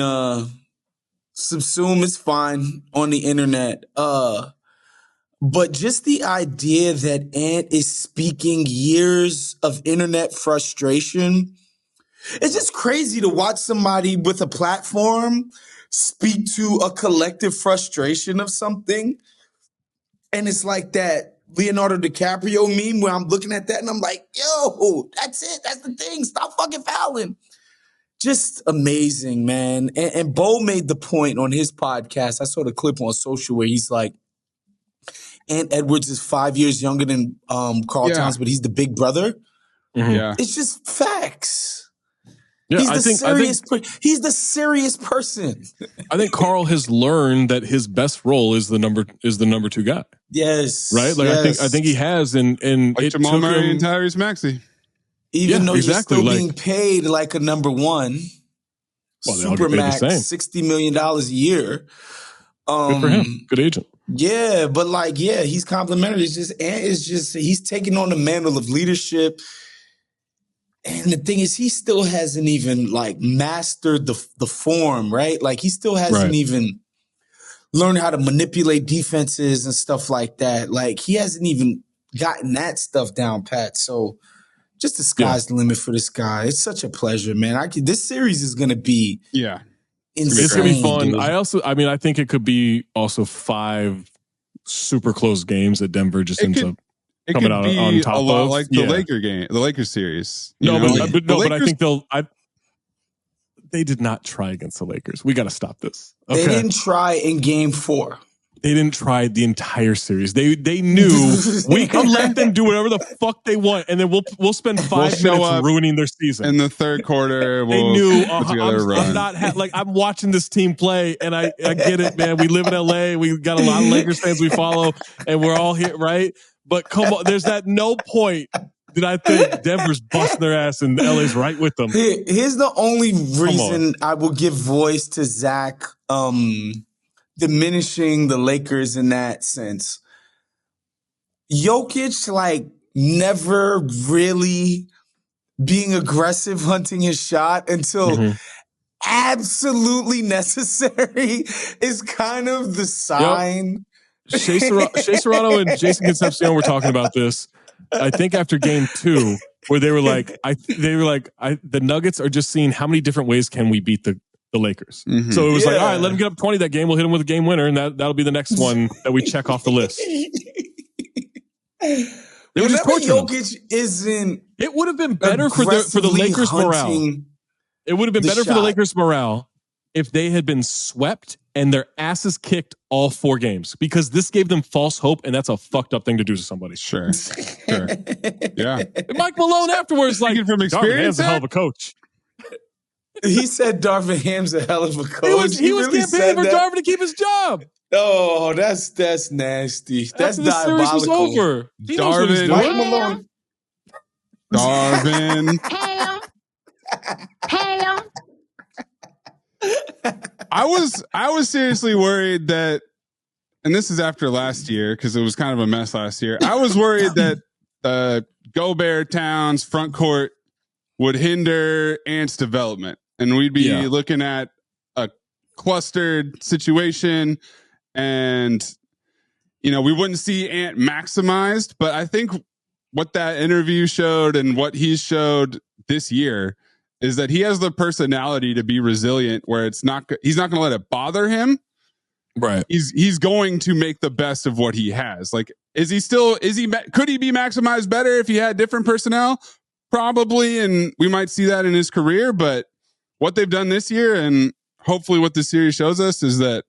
subsume. It's fine on the internet. But just the idea that Ant is speaking years of internet frustration, it's just crazy to watch somebody with a platform speak to a collective frustration of something. And it's like that Leonardo DiCaprio meme where I'm looking at that and I'm like, yo, that's it. That's the thing. Stop fucking fouling. Just amazing, man. And Bo made the point on his podcast. I saw the clip on social where he's like, Ant Edwards is 5 years younger than Karl Towns, but he's the big brother. Mm-hmm. Yeah, it's just facts. Yeah, he's the serious person. I think Karl has learned that his best role is the number 2 guy. Yes, right. Like yes. I think he has, and like Jamal Murray and Tyrese Maxey. Even though you're still being paid like a number 1, Supermax, $60 million a year. Good for him. Good agent. Yeah, but he's complimentary. It's just he's taking on the mantle of leadership. And the thing is, he still hasn't even mastered the form, right? Like he still hasn't even learned how to manipulate defenses and stuff like that. Like he hasn't even gotten that stuff down pat. So just the sky's the limit for this guy. It's such a pleasure, man. This series is going to be insane. It's going to be fun. Dude. I think it could be also 5 super close games that Denver just ends up coming out on top of. A lot like the Lakers series. But I think they did not try against the Lakers. We got to stop this. Okay? They didn't try in game 4. They didn't try the entire series. They knew we can let them do whatever the fuck they want, and then we'll spend 5 minutes ruining their season. In the third quarter, they knew I'm watching this team play, and I get it, man. We live in LA. We got a lot of Lakers fans we follow, and we're all here, right? But come on, there's that no point that I think Denver's busting their ass and LA's right with them. Here's the only reason I will give voice to Zach. Diminishing the Lakers in that sense. Jokic, never really being aggressive, hunting his shot until absolutely necessary is kind of the sign. Yep. Shea Serrano and Jason Concepcion were talking about this, I think after game 2, where they were like, the Nuggets are just seeing how many different ways can we beat the Lakers. Mm-hmm. So it was all right, let them get up 20 that game. We'll hit them with a game winner, and that'll be the next one that we check off the list. They were just torturing Jokic isn't. It would have been better for the Lakers' morale. It would have been better for the Lakers' morale if they had been swept and their asses kicked all 4 games, because this gave them false hope, and that's a fucked up thing to do to somebody. Sure. Yeah. And Mike Malone afterwards, like, from experience, a hell of a coach. He said Darvin Ham's a hell of a coach. He was campaigning for Darvin to keep his job. Oh, that's nasty. That's after the diabolical. Series was over. He knows what he's doing. Malone. Darvin. I was seriously worried that, and this is after last year because it was kind of a mess last year. I was worried that Gobert Towns front court would hinder Ant's development, and we'd be looking at a clustered situation, and we wouldn't see Ant maximized. But I think what that interview showed and what he's showed this year is that he has the personality to be resilient, where he's not going to let it bother him. Right. He's going to make the best of what he has. Like, could he be maximized better if he had different personnel? Probably. And we might see that in his career, but what they've done this year, and hopefully what this series shows us, is that,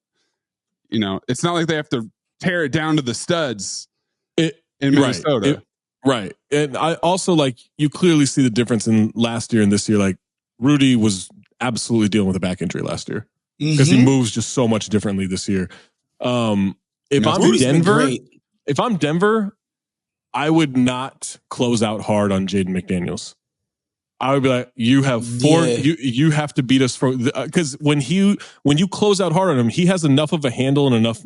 it's not like they have to tear it down to the studs in Minnesota. Right. And I also, you clearly see the difference in last year and this year. Like, Rudy was absolutely dealing with a back injury last year because he moves just so much differently this year. If I'm Denver, I would not close out hard on Jaden McDaniels. I would be like, you have 4, you have to beat us because when you close out hard on him, he has enough of a handle and enough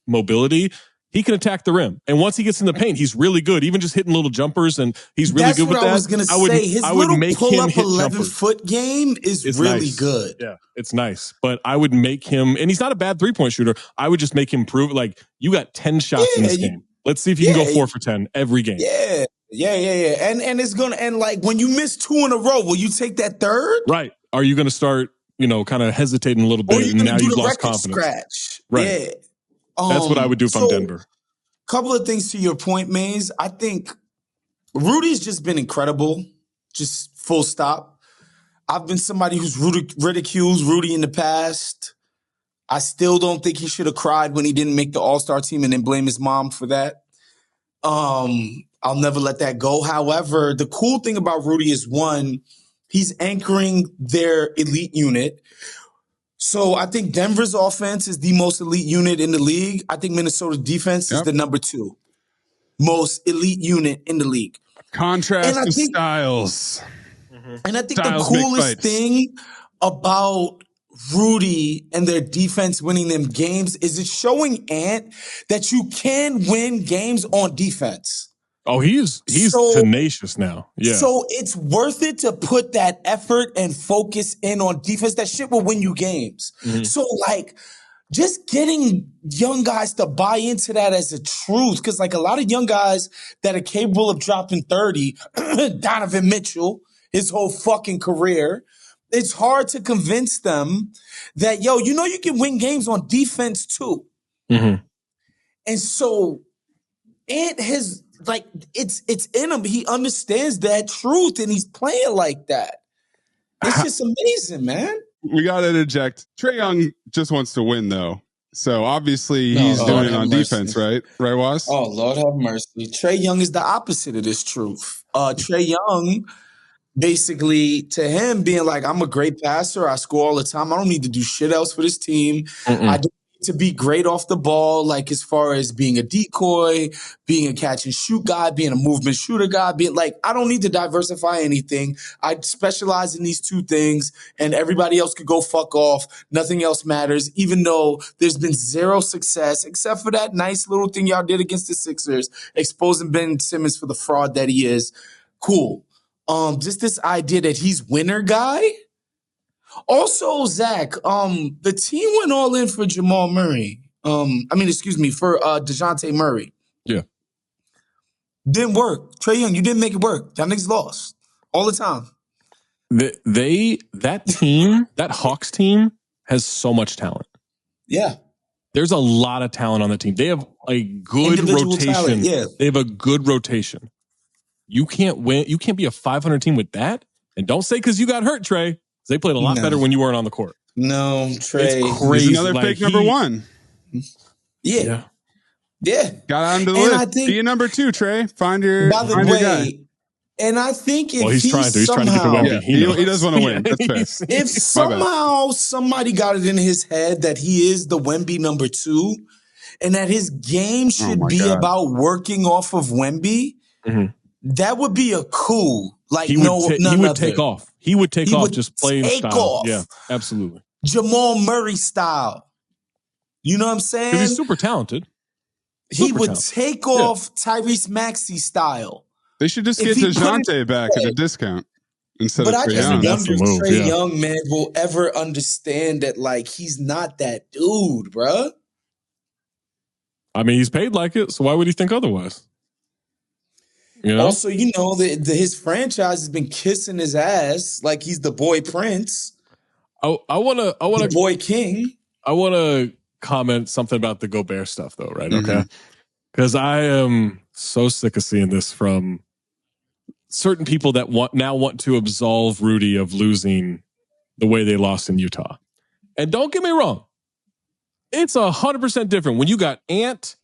mobility. He can attack the rim. And once he gets in the paint, he's really good. Even just hitting little jumpers, and he's really good with that. That's what I was going to say. His little pull-up 11-foot game is really nice. Good. Yeah, it's nice. But I would make him, and he's not a bad three-point shooter. I would just make him prove, you got 10 shots in this game. Let's see if you can go 4 for 10 every game. Yeah. And it's going to, and when you miss 2 in a row, will you take that third? Right. Are you going to start, kind of hesitating a little bit, and now you've lost confidence? Scratch. Right. Yeah. That's what I would do if I'm Denver. Couple of things to your point, Maze. I think Rudy's just been incredible, just full stop. I've been somebody who's ridiculed Rudy in the past. I still don't think he should have cried when he didn't make the All-Star team and then blame his mom for that. I'll never let that go. However, the cool thing about Rudy is, one, he's anchoring their elite unit. So I think Denver's offense is the most elite unit in the league. I think Minnesota's defense is the number 2 most elite unit in the league. Contrast to styles. And I think the coolest thing about Rudy and their defense winning them games is it's showing Ant that you can win games on defense. Oh, he's tenacious now. Yeah. So it's worth it to put that effort and focus in on defense. That shit will win you games. Mm-hmm. So just getting young guys to buy into that as a truth. Cause a lot of young guys that are capable of dropping 30, Donovan Mitchell, his whole fucking career, it's hard to convince them that, you can win games on defense too. Mm-hmm. And so Ant has, it's in him. He understands that truth, and he's playing like that. It's just amazing, man. We got to interject. Trae Young just wants to win, though. So obviously he's doing it on defense, right? Right, Wos? Oh, Lord have mercy. Trae Young is the opposite of this truth. Trae Young, basically, to him being like, I'm a great passer. I score all the time. I don't need to do shit else for this team. I don't to be great off the ball, as far as being a decoy, being a catch and shoot guy, being a movement shooter guy, I don't need to diversify anything. I specialize in these 2 things, and everybody else could go fuck off. Nothing else matters, even though there's been 0 success, except for that nice little thing y'all did against the Sixers, exposing Ben Simmons for the fraud that he is. Cool. Just this idea that he's winner guy. Also, Zach, the team went all in for Jamal Murray. For DeJounte Murray. Yeah. Didn't work. Trae Young, you didn't make it work. That niggas lost all the time. That team, that Hawks team, has so much talent. Yeah. There's a lot of talent on the team. They have a good rotation. Talent, yeah. They have a good rotation. You can't win. You can't be a 500 team with that. And don't say because you got hurt, Trae. They played a lot better when you weren't on the court. No, Trae. It's crazy. He's another fake number one. Yeah. Got onto the list. I think, be a number 2, Trae. Find your guy. And I think if he's trying to get the Wemby. He does want to win. That's fair. If somehow somebody got it in his head that he is the Wemby number 2 and that his game should be about working off of Wemby, that would be a coup. Like he would take off. He would take off just playing style. Yeah, absolutely. Jamal Murray style. You know what I'm saying? Because he's super talented. He would take off Tyrese Maxey style. They should just get DeJounte back at a discount instead of Trae Young. But I just wonder if Trae Young, man, will ever understand that, like, he's not that dude, bruh. I mean, he's paid like it, so why would he think otherwise? You know? Also, you know, his franchise has been kissing his ass like he's the boy prince. I want to boy king. I want to comment something about the Gobert stuff, though, right? Okay, because I am so sick of seeing this from certain people that want to absolve Rudy of losing the way they lost in Utah. And don't get me wrong, it's 100% different when you got Ant,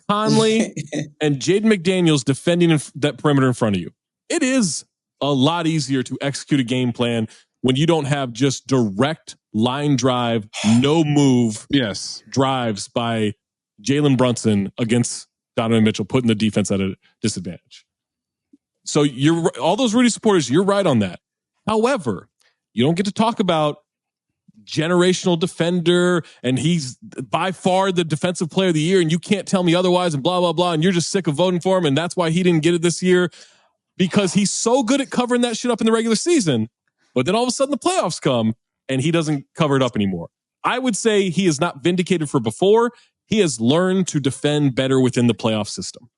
Conley, and Jaden McDaniels defending that perimeter in front of you. It is a lot easier to execute a game plan when you don't have just direct line drive, no move drives by Jalen Brunson against Donovan Mitchell, putting the defense at a disadvantage. So all those Rudy supporters, you're right on that. However, you don't get to talk about generational defender and he's by far the defensive player of the year and you can't tell me otherwise and blah, blah, blah. And you're just sick of voting for him. And that's why he didn't get it this year because he's so good at covering that shit up in the regular season. But then all of a sudden the playoffs come and he doesn't cover it up anymore. I would say he is not vindicated for before. He has learned to defend better within the playoff system.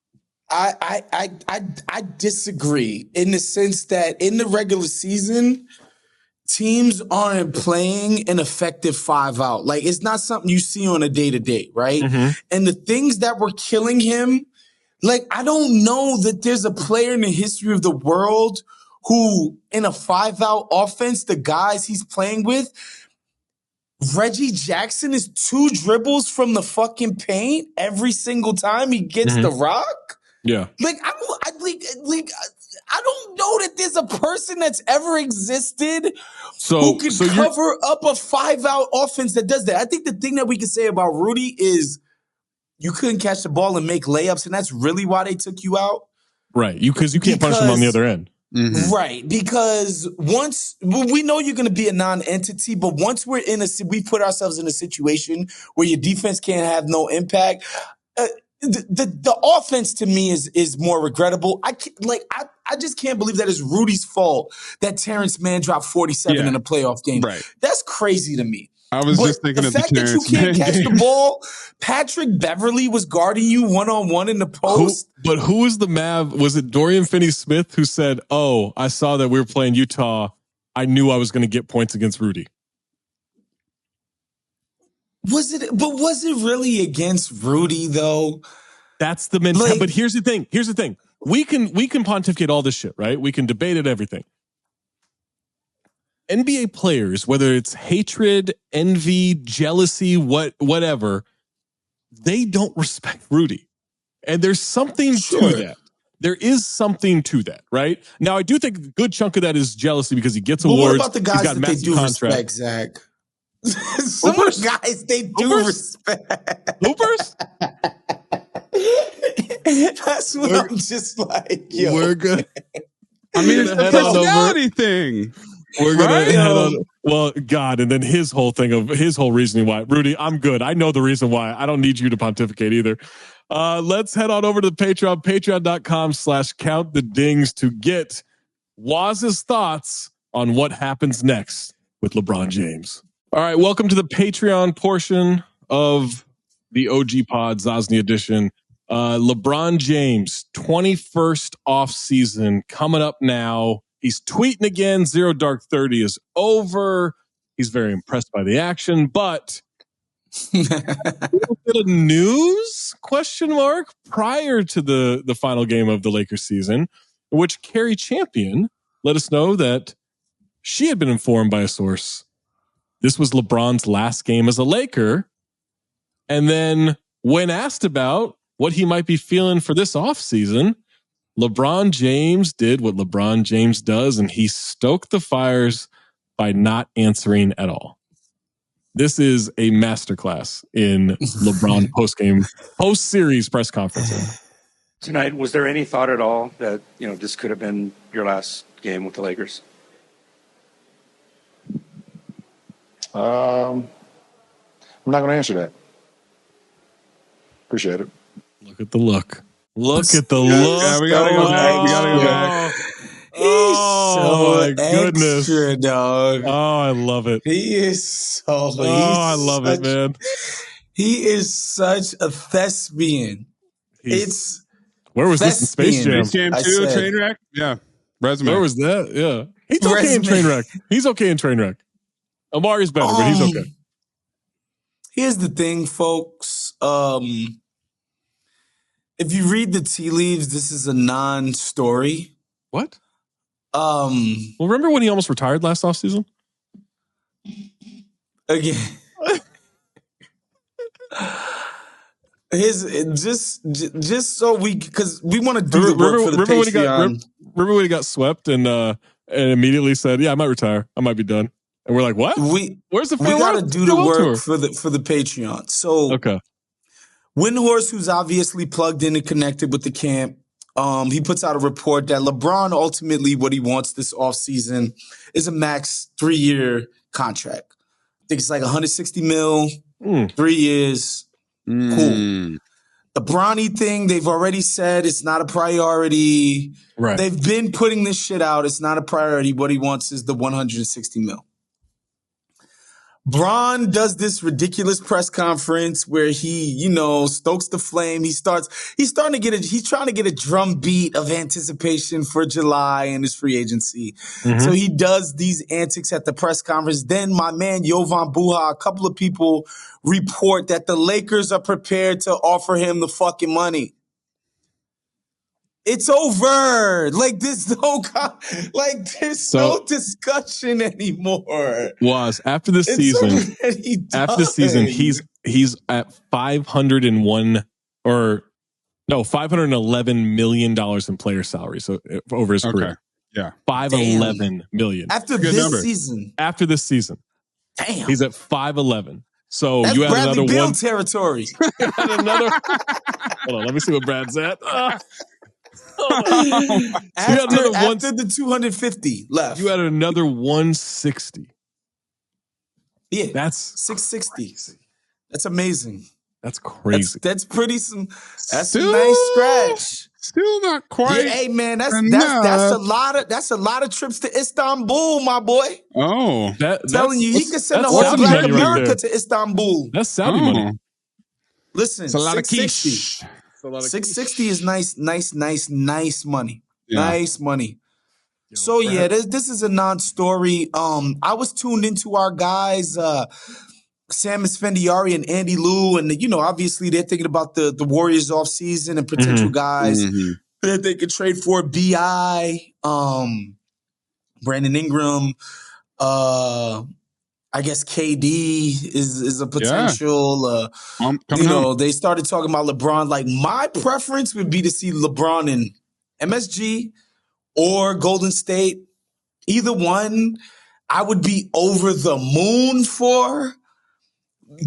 I disagree in the sense that in the regular season, teams aren't playing an effective 5-out. Like, it's not something you see on a day-to-day, right? And the things that were killing him, like, I don't know that there's a player in the history of the world who, in a 5-out offense, the guys he's playing with, Reggie Jackson is 2 dribbles from the fucking paint every single time he gets the rock. Yeah. Like, I don't know that there's a person that's ever existed who can cover up a 5-out offense that does that. I think the thing that we can say about Rudy is you couldn't catch the ball and make layups, and that's really why they took you out. Right. Because you can't punish them on the other end. Right. Because once we know you're going to be a non-entity, but once we put ourselves in a situation where your defense can't have no impact. The offense to me is more regrettable. I just can't believe that it's Rudy's fault that Terrence Mann dropped 47 in a playoff game. Right. That's crazy to me. I was just thinking of the fact that you can't catch the ball. Patrick Beverly was guarding you one-on-one in the post. But who was the Mav? Was it Dorian Finney-Smith who said, "Oh, I saw that we were playing Utah. I knew I was going to get points against Rudy." Was it really against Rudy though? That's the mentality. But here's the thing. We can pontificate all this shit, right? We can debate it, everything. NBA players, whether it's hatred, envy, jealousy, whatever, they don't respect Rudy. And there's something to that. There is something to that, right? Now, I do think a good chunk of that is jealousy because he gets awards. What about the guys that they do respect, Zach? Some of the guys they do respect. Hoopers? That's what I'm just like, yo. We're good. I mean, it's a personality thing. We're going to head on. Well, God, and then his whole reasoning why. Rudy, I'm good. I know the reason why. I don't need you to pontificate either. Let's head on over to the Patreon, patreon.com/countthedings to get Woz's thoughts on what happens next with LeBron James. All right, welcome to the Patreon portion of the OG Pod, Zosny edition. LeBron James, 21st off season coming up now. He's tweeting again. 0 Dark 30 is over. He's very impressed by the action, but a little bit of news, ? Prior to the final game of the Lakers season. in which Carrie Champion let us know that she had been informed by a source this was LeBron's last game as a Laker. And then when asked about what he might be feeling for this offseason, LeBron James did what LeBron James does, and he stoked the fires by not answering at all. This is a masterclass in LeBron post-series press conference. Tonight, was there any thought at all that, this could have been your last game with the Lakers? I'm not going to answer that. Appreciate it. Look at the look. Look at the look. Yeah, we gotta go back. We gotta go back. He's so goodness, extra, dog. Oh, I love it. He is so. I love it, man. He is such a thespian. Where was this in Space Jam? Space Jam 2, Trainwreck? Yeah. Resume. Where was that? Yeah. He's okay in Trainwreck. He's okay in Trainwreck. Amari's better, but he's okay. Here's the thing, folks. If you read the tea leaves, this is a non-story. What? Well, remember when he almost retired last offseason? Again. Just so because we want to do the work for the Patreon. Remember when he got swept and immediately said, "Yeah, I might retire. I might be done." And we're like, "What? Where's the? We got to do the work for the Patreon." So okay. Windhorse, who's obviously plugged in and connected with the camp, he puts out a report that LeBron ultimately what he wants this offseason is a max 3-year contract. I think it's like $160 million, 3 years. Cool. The Bronny thing, they've already said it's not a priority. Right. They've been putting this shit out. It's not a priority. What he wants is the $160 million. Bron does this ridiculous press conference where he, stokes the flame. He's trying to get a drum beat of anticipation for July and his free agency. Mm-hmm. So he does these antics at the press conference. Then my man Jovan Buha, a couple of people report that the Lakers are prepared to offer him the fucking money. It's over. Like there's no discussion anymore. Was after the season, he's at $511 million in player salary. So over his career, yeah, $511 million after this season. After this season, damn, he's at 511. So that's you had Bradley another Beal one territory. You had another. Hold on, let me see what Brad's at. After the 250 left, you had another 160. Yeah, that's 660. That's amazing. That's crazy. That's pretty. That's a nice scratch. Still not quite. Yeah, hey man, that's a lot of trips to Istanbul, my boy. Oh, telling you, he could send the whole Black America to Istanbul. That's Saudi money. Listen, it's a lot of quiche. 660 is nice money. Yeah. Nice money. So yeah, this is a non-story. I was tuned into our guys, Sam Esfandiari and Andy Liu, and obviously they're thinking about the Warriors off season and potential guys that they could trade for. BI, Brandon Ingram, I guess KD is a potential. They started talking about LeBron. Like my preference would be to see LeBron in MSG or Golden State. Either one, I would be over the moon for.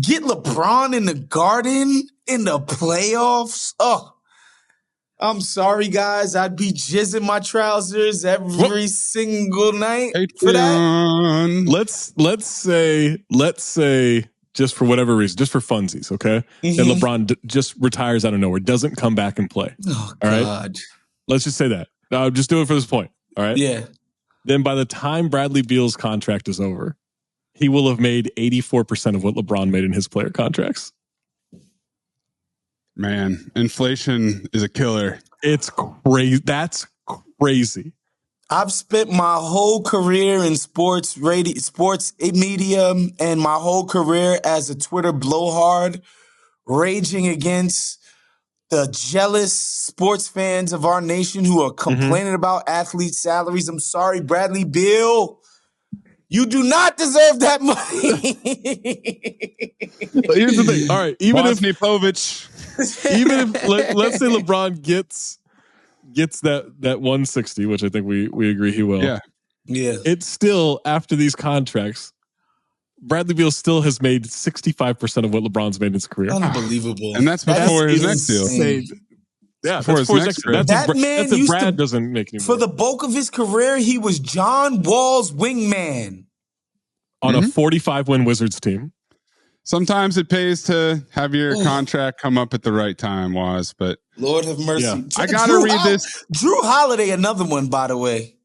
Get LeBron in the Garden in the playoffs. Oh, I'm sorry, guys. I'd be jizzing my trousers every single night for that. Let's say, just for whatever reason, just for funsies, okay? And LeBron just retires out of nowhere, doesn't come back and play. Oh, all right? God. Let's just say that. Just do it for this point, all right? Yeah. Then by the time Bradley Beal's contract is over, he will have made 84% of what LeBron made in his player contracts. Man, inflation is a killer. It's crazy. That's crazy. I've spent my whole career in sports media, and my whole career as a Twitter blowhard, raging against the jealous sports fans of our nation who are complaining about athlete salaries. I'm sorry, Bradley Beal. You do not deserve that money. Here's the thing. All right, even Wosny if let's say LeBron gets that 160, which I think we agree he will. Yeah. It's still, after these contracts, Bradley Beal still has made 65% of what LeBron's made in his career. Unbelievable. And that's before his next deal. Yeah, before his next deal. That's if Brad doesn't make any more. For the bulk of his career, he was John Wall's wingman. On a 45-win Wizards team. Sometimes it pays to have your contract come up at the right time, Woz, but Lord have mercy. Yeah. I gotta read this. Drew Holiday, another one, by the way.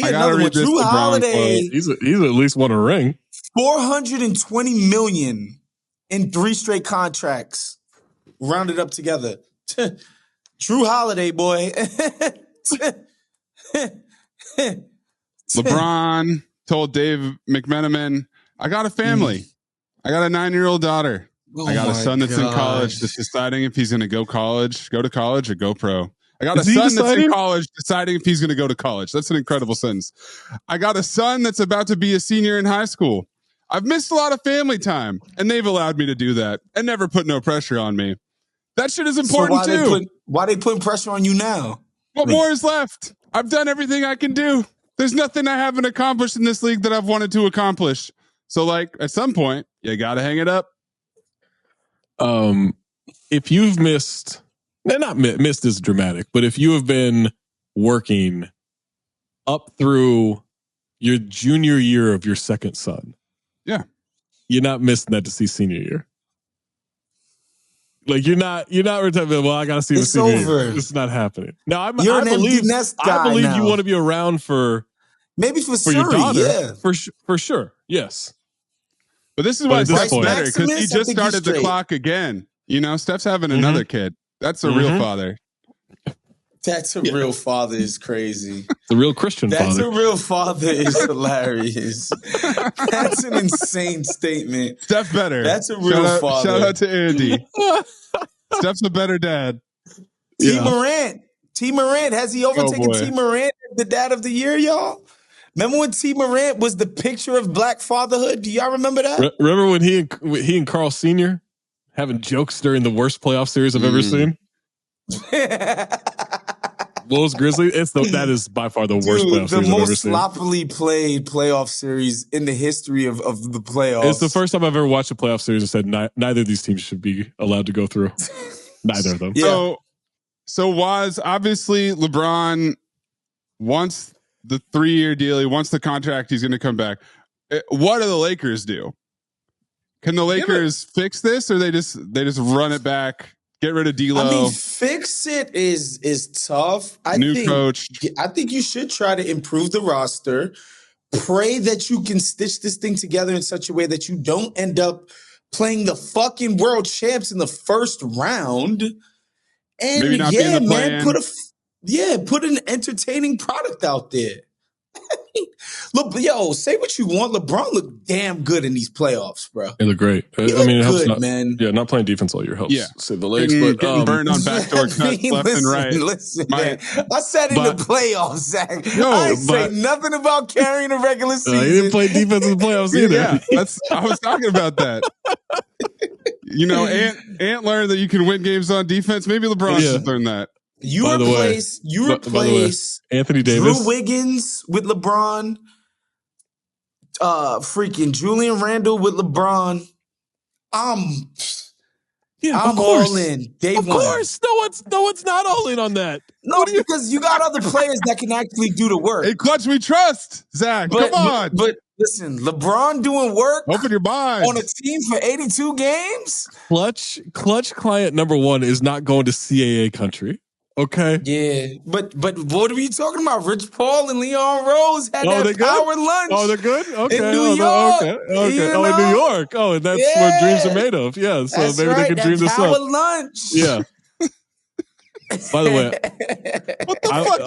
I gotta read this. Drew Holiday. He's at least won a ring. $420 million in 3 straight contracts, rounded up together. Drew Holiday, boy. LeBron told Dave McMenamin, I got a family. I got a 9-year-old daughter. I got a son that's in college that's deciding if he's going to go to college, or go pro. I got a son that's in college deciding if he's going to go to college. That's an incredible sentence. I got a son that's about to be a senior in high school. I've missed a lot of family time, and they've allowed me to do that and never put no pressure on me. That shit is important too. Why they putting pressure on you now? What more is left? I've done everything I can do. There's nothing I haven't accomplished in this league that I've wanted to accomplish. So, like, at some point, you got to hang it up. If you've missed, not missed is dramatic, but if you have been working up through your junior year of your second son, you're not missing that to see senior year. Like you're not retired. Well, I got to see the senior year. It's not happening. Now I believe you want to be around for your daughter, for sure. Yes. But this is why Steph's better, because he just started the clock again. You know, Steph's having another kid. That's a real father. That's a real father is crazy. The real Christian father. That's a real father is hilarious. That's an insane statement. Steph better. That's a real father. Shout out to Andy. Steph's a better dad. T. Morant. Has he overtaken T. Morant as the dad of the year, y'all? Remember when T. Morant was the picture of black fatherhood? Do y'all remember that? Remember when he and Carl Sr. having jokes during the worst playoff series I've ever seen? Wolves Grizzlies. That is by far the worst playoff series I've ever seen. The most sloppily played playoff series in the history of the playoffs. It's the first time I've ever watched a playoff series and said neither of these teams should be allowed to go through. Neither of them. Yeah. So Woz, obviously LeBron wants the 3-year deal. He wants the contract. He's going to come back. What do the Lakers do? Can the Lakers fix this, or they just run it back? Get rid of D'Lo. I mean, fix it is tough. New coach. I think you should try to improve the roster. Pray that you can stitch this thing together in such a way that you don't end up playing the fucking world champs in the first round. And maybe not being the plan. Put an entertaining product out there. Look, say what you want. LeBron looked damn good in these playoffs, bro. They look great. It helps man. Yeah, not playing defense all year helps save the legs. But getting burned on backdoor cuts left and right. Listen, man. I said in the playoffs, Zach. I ain't say nothing about carrying a regular season. He didn't play defense in the playoffs either. Yeah, I was talking about that. You know, Ant learned that you can win games on defense. Maybe LeBron should learn that. You replace Anthony Davis, Drew Wiggins with LeBron, freaking Julian Randle with LeBron. I'm all in. Of course, no one's not all in on that. No, because you got other players that can actually do the work. Hey, Klutch, we trust Zach. Come on, but listen, LeBron doing work. Open your mind on a team for 82 games. Klutch client number 1 is not going to CAA country. Okay. Yeah, but what are you talking about? Rich Paul and Leon Rose had that power lunch. Oh, they're good? Okay. In New York. Okay. In New York. Oh, and that's what dreams are made of. Yeah, so maybe they can dream this up. Power lunch. Yeah. By the way, what the fuck?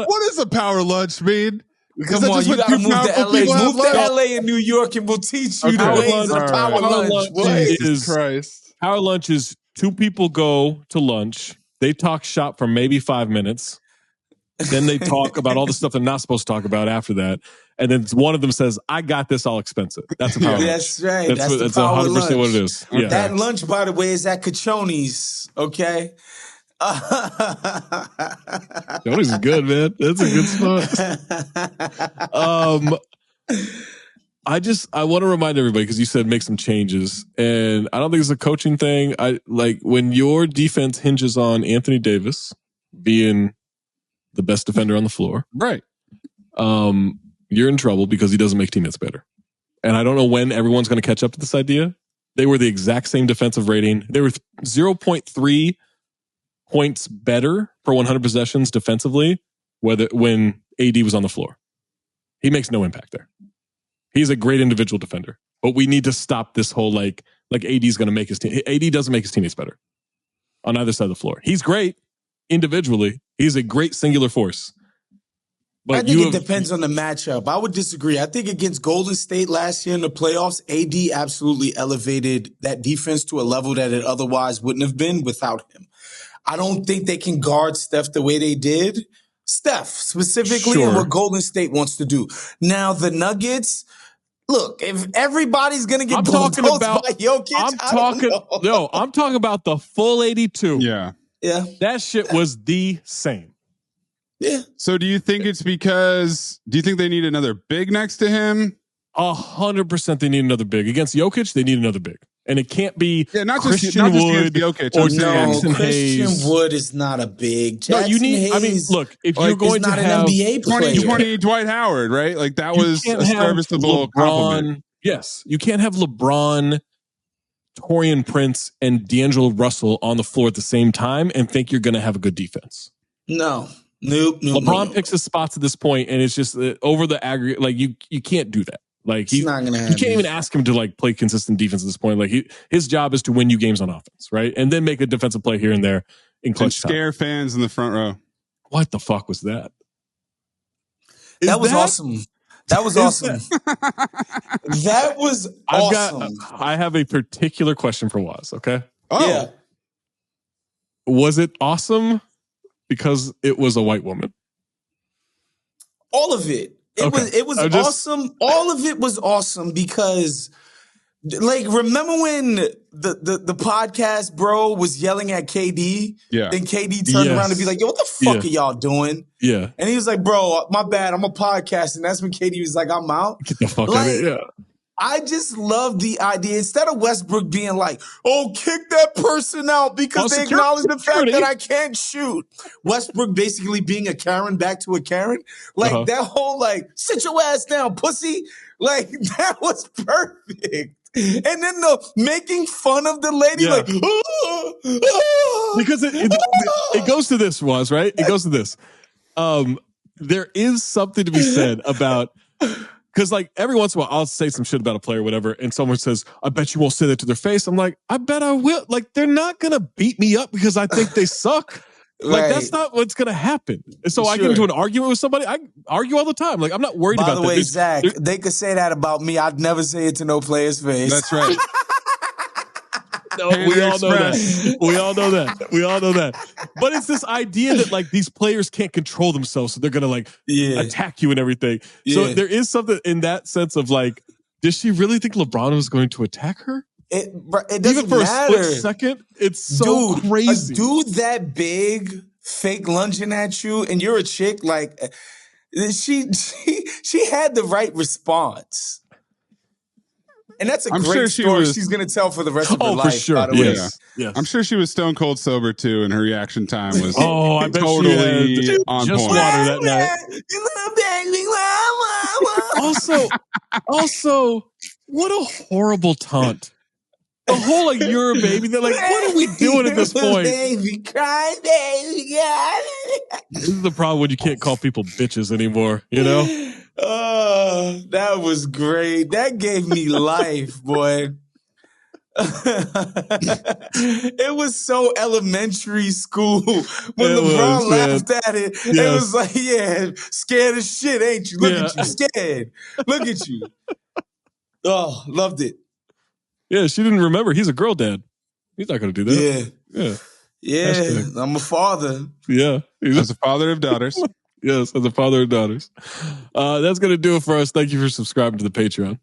What does a power lunch mean? Come on, you gotta move to LA. Move to LA and New York, and we'll teach you the ways of power lunch. Power lunch is 2 people go to lunch. They talk shop for maybe 5 minutes. Then they talk about all the stuff they're not supposed to talk about after that. And then one of them says, I got this, I'll expense it. That's a power lunch. That's right. That's That's 100% what it is. Yeah. That lunch, by the way, is at Cacioni's, okay? Cacioni's is good, man. That's a good spot. I want to remind everybody, because you said make some changes, and I don't think it's a coaching thing. I like when your defense hinges on Anthony Davis being the best defender on the floor. Right. You're in trouble because he doesn't make teammates better. And I don't know when everyone's going to catch up to this idea. They were the exact same defensive rating. They were 0.3 points better per 100 possessions defensively when AD was on the floor. He makes no impact there. He's a great individual defender, but we need to stop this whole like AD's going to make his team. AD doesn't make his teammates better on either side of the floor. He's great individually. He's a great singular force. But I think it depends on the matchup. I would disagree. I think against Golden State last year in the playoffs, AD absolutely elevated that defense to a level that it otherwise wouldn't have been without him. I don't think they can guard Steph the way they did. Steph, specifically, and what Golden State wants to do. Now, the Nuggets, look, if everybody's going to get bulldozed by Jokic, I'm talking about the full 82. Yeah. That shit was the same. Yeah. So do you think it's because, do you think they need another big next to him? 100% they need another big. Against Jokic, they need another big. And it can't be Christian Wood Jokic or Jackson Hayes. Christian Wood is not a big. Jackson you need. Hayes, I mean, look, if you're going to have an NBA 2020 Dwight Howard, right? Like that was a serviceable compliment. Yes, you can't have LeBron, Taurean Prince, and D'Angelo Russell on the floor at the same time and think you're going to have a good defense. Nope. LeBron picks his spots at this point, and it's just over the aggregate. Like you can't do that. Like he's not gonna. You can't even ask him to like play consistent defense at this point. Like his job is to win you games on offense, right? And then make a defensive play here and there in clutch time. Scare fans in the front row. What the fuck was that? That was awesome. That was awesome. That was awesome. I have a particular question for Wos. Okay. Oh. Yeah. Was it awesome because it was a white woman? All of it. It was awesome. All of it was awesome because, like, remember when the podcast bro was yelling at KD? Yeah. Then KD turned around and be like, yo, what the fuck are y'all doing? Yeah. And he was like, bro, my bad. I'm a podcast. And that's when KD was like, I'm out. Get the fuck out of here. Yeah. I just love the idea. Instead of Westbrook being like, oh, kick that person out because they acknowledge the fact that I can't shoot. Westbrook basically being a Karen back to a Karen. Like that whole like, sit your ass down, pussy. Like that was perfect. And then the making fun of the lady like, because it goes to this, Wos, right? It goes to this. There is something to be said about... Because, like, every once in a while, I'll say some shit about a player or whatever, and someone says, I bet you won't say that to their face. I'm like, I bet I will. Like, they're not going to beat me up because I think they suck. Like, that's not what's going to happen. And so I get into an argument with somebody. I argue all the time. Like, I'm not worried about that. By the way, Zach, they could say that about me. I'd never say it to no player's face. That's right. No, we all know that. We all know that. We all know that. But it's this idea that like these players can't control themselves, so they're gonna like attack you and everything. So there is something in that sense of like, does she really think LeBron was going to attack her? It doesn't even for matter. A split second. It's so crazy. A dude that big, fake lunging at you, and you're a chick. Like she had the right response. And that's a great story she's going to tell for the rest of her life. For sure. By the way. Yeah. I'm sure she was stone cold sober too, and her reaction time was I bet totally she on just point. Water that night. Also, what a horrible taunt. The whole like you're a baby. They're like, what are we doing at this point? Baby, cry, baby, God. This is the problem when you can't call people bitches anymore. You know. Oh, that was great. That gave me life, boy. It was so elementary school when LeBron laughed at it. Yes. It was like, scared as shit, ain't you? Look at you, scared. Look at you. Oh, loved it. Yeah, she didn't remember. He's a girl dad. He's not going to do that. Yeah, I'm a father. Yeah. As a father of daughters. Yes, as a father of daughters. That's going to do it for us. Thank you for subscribing to the Patreon.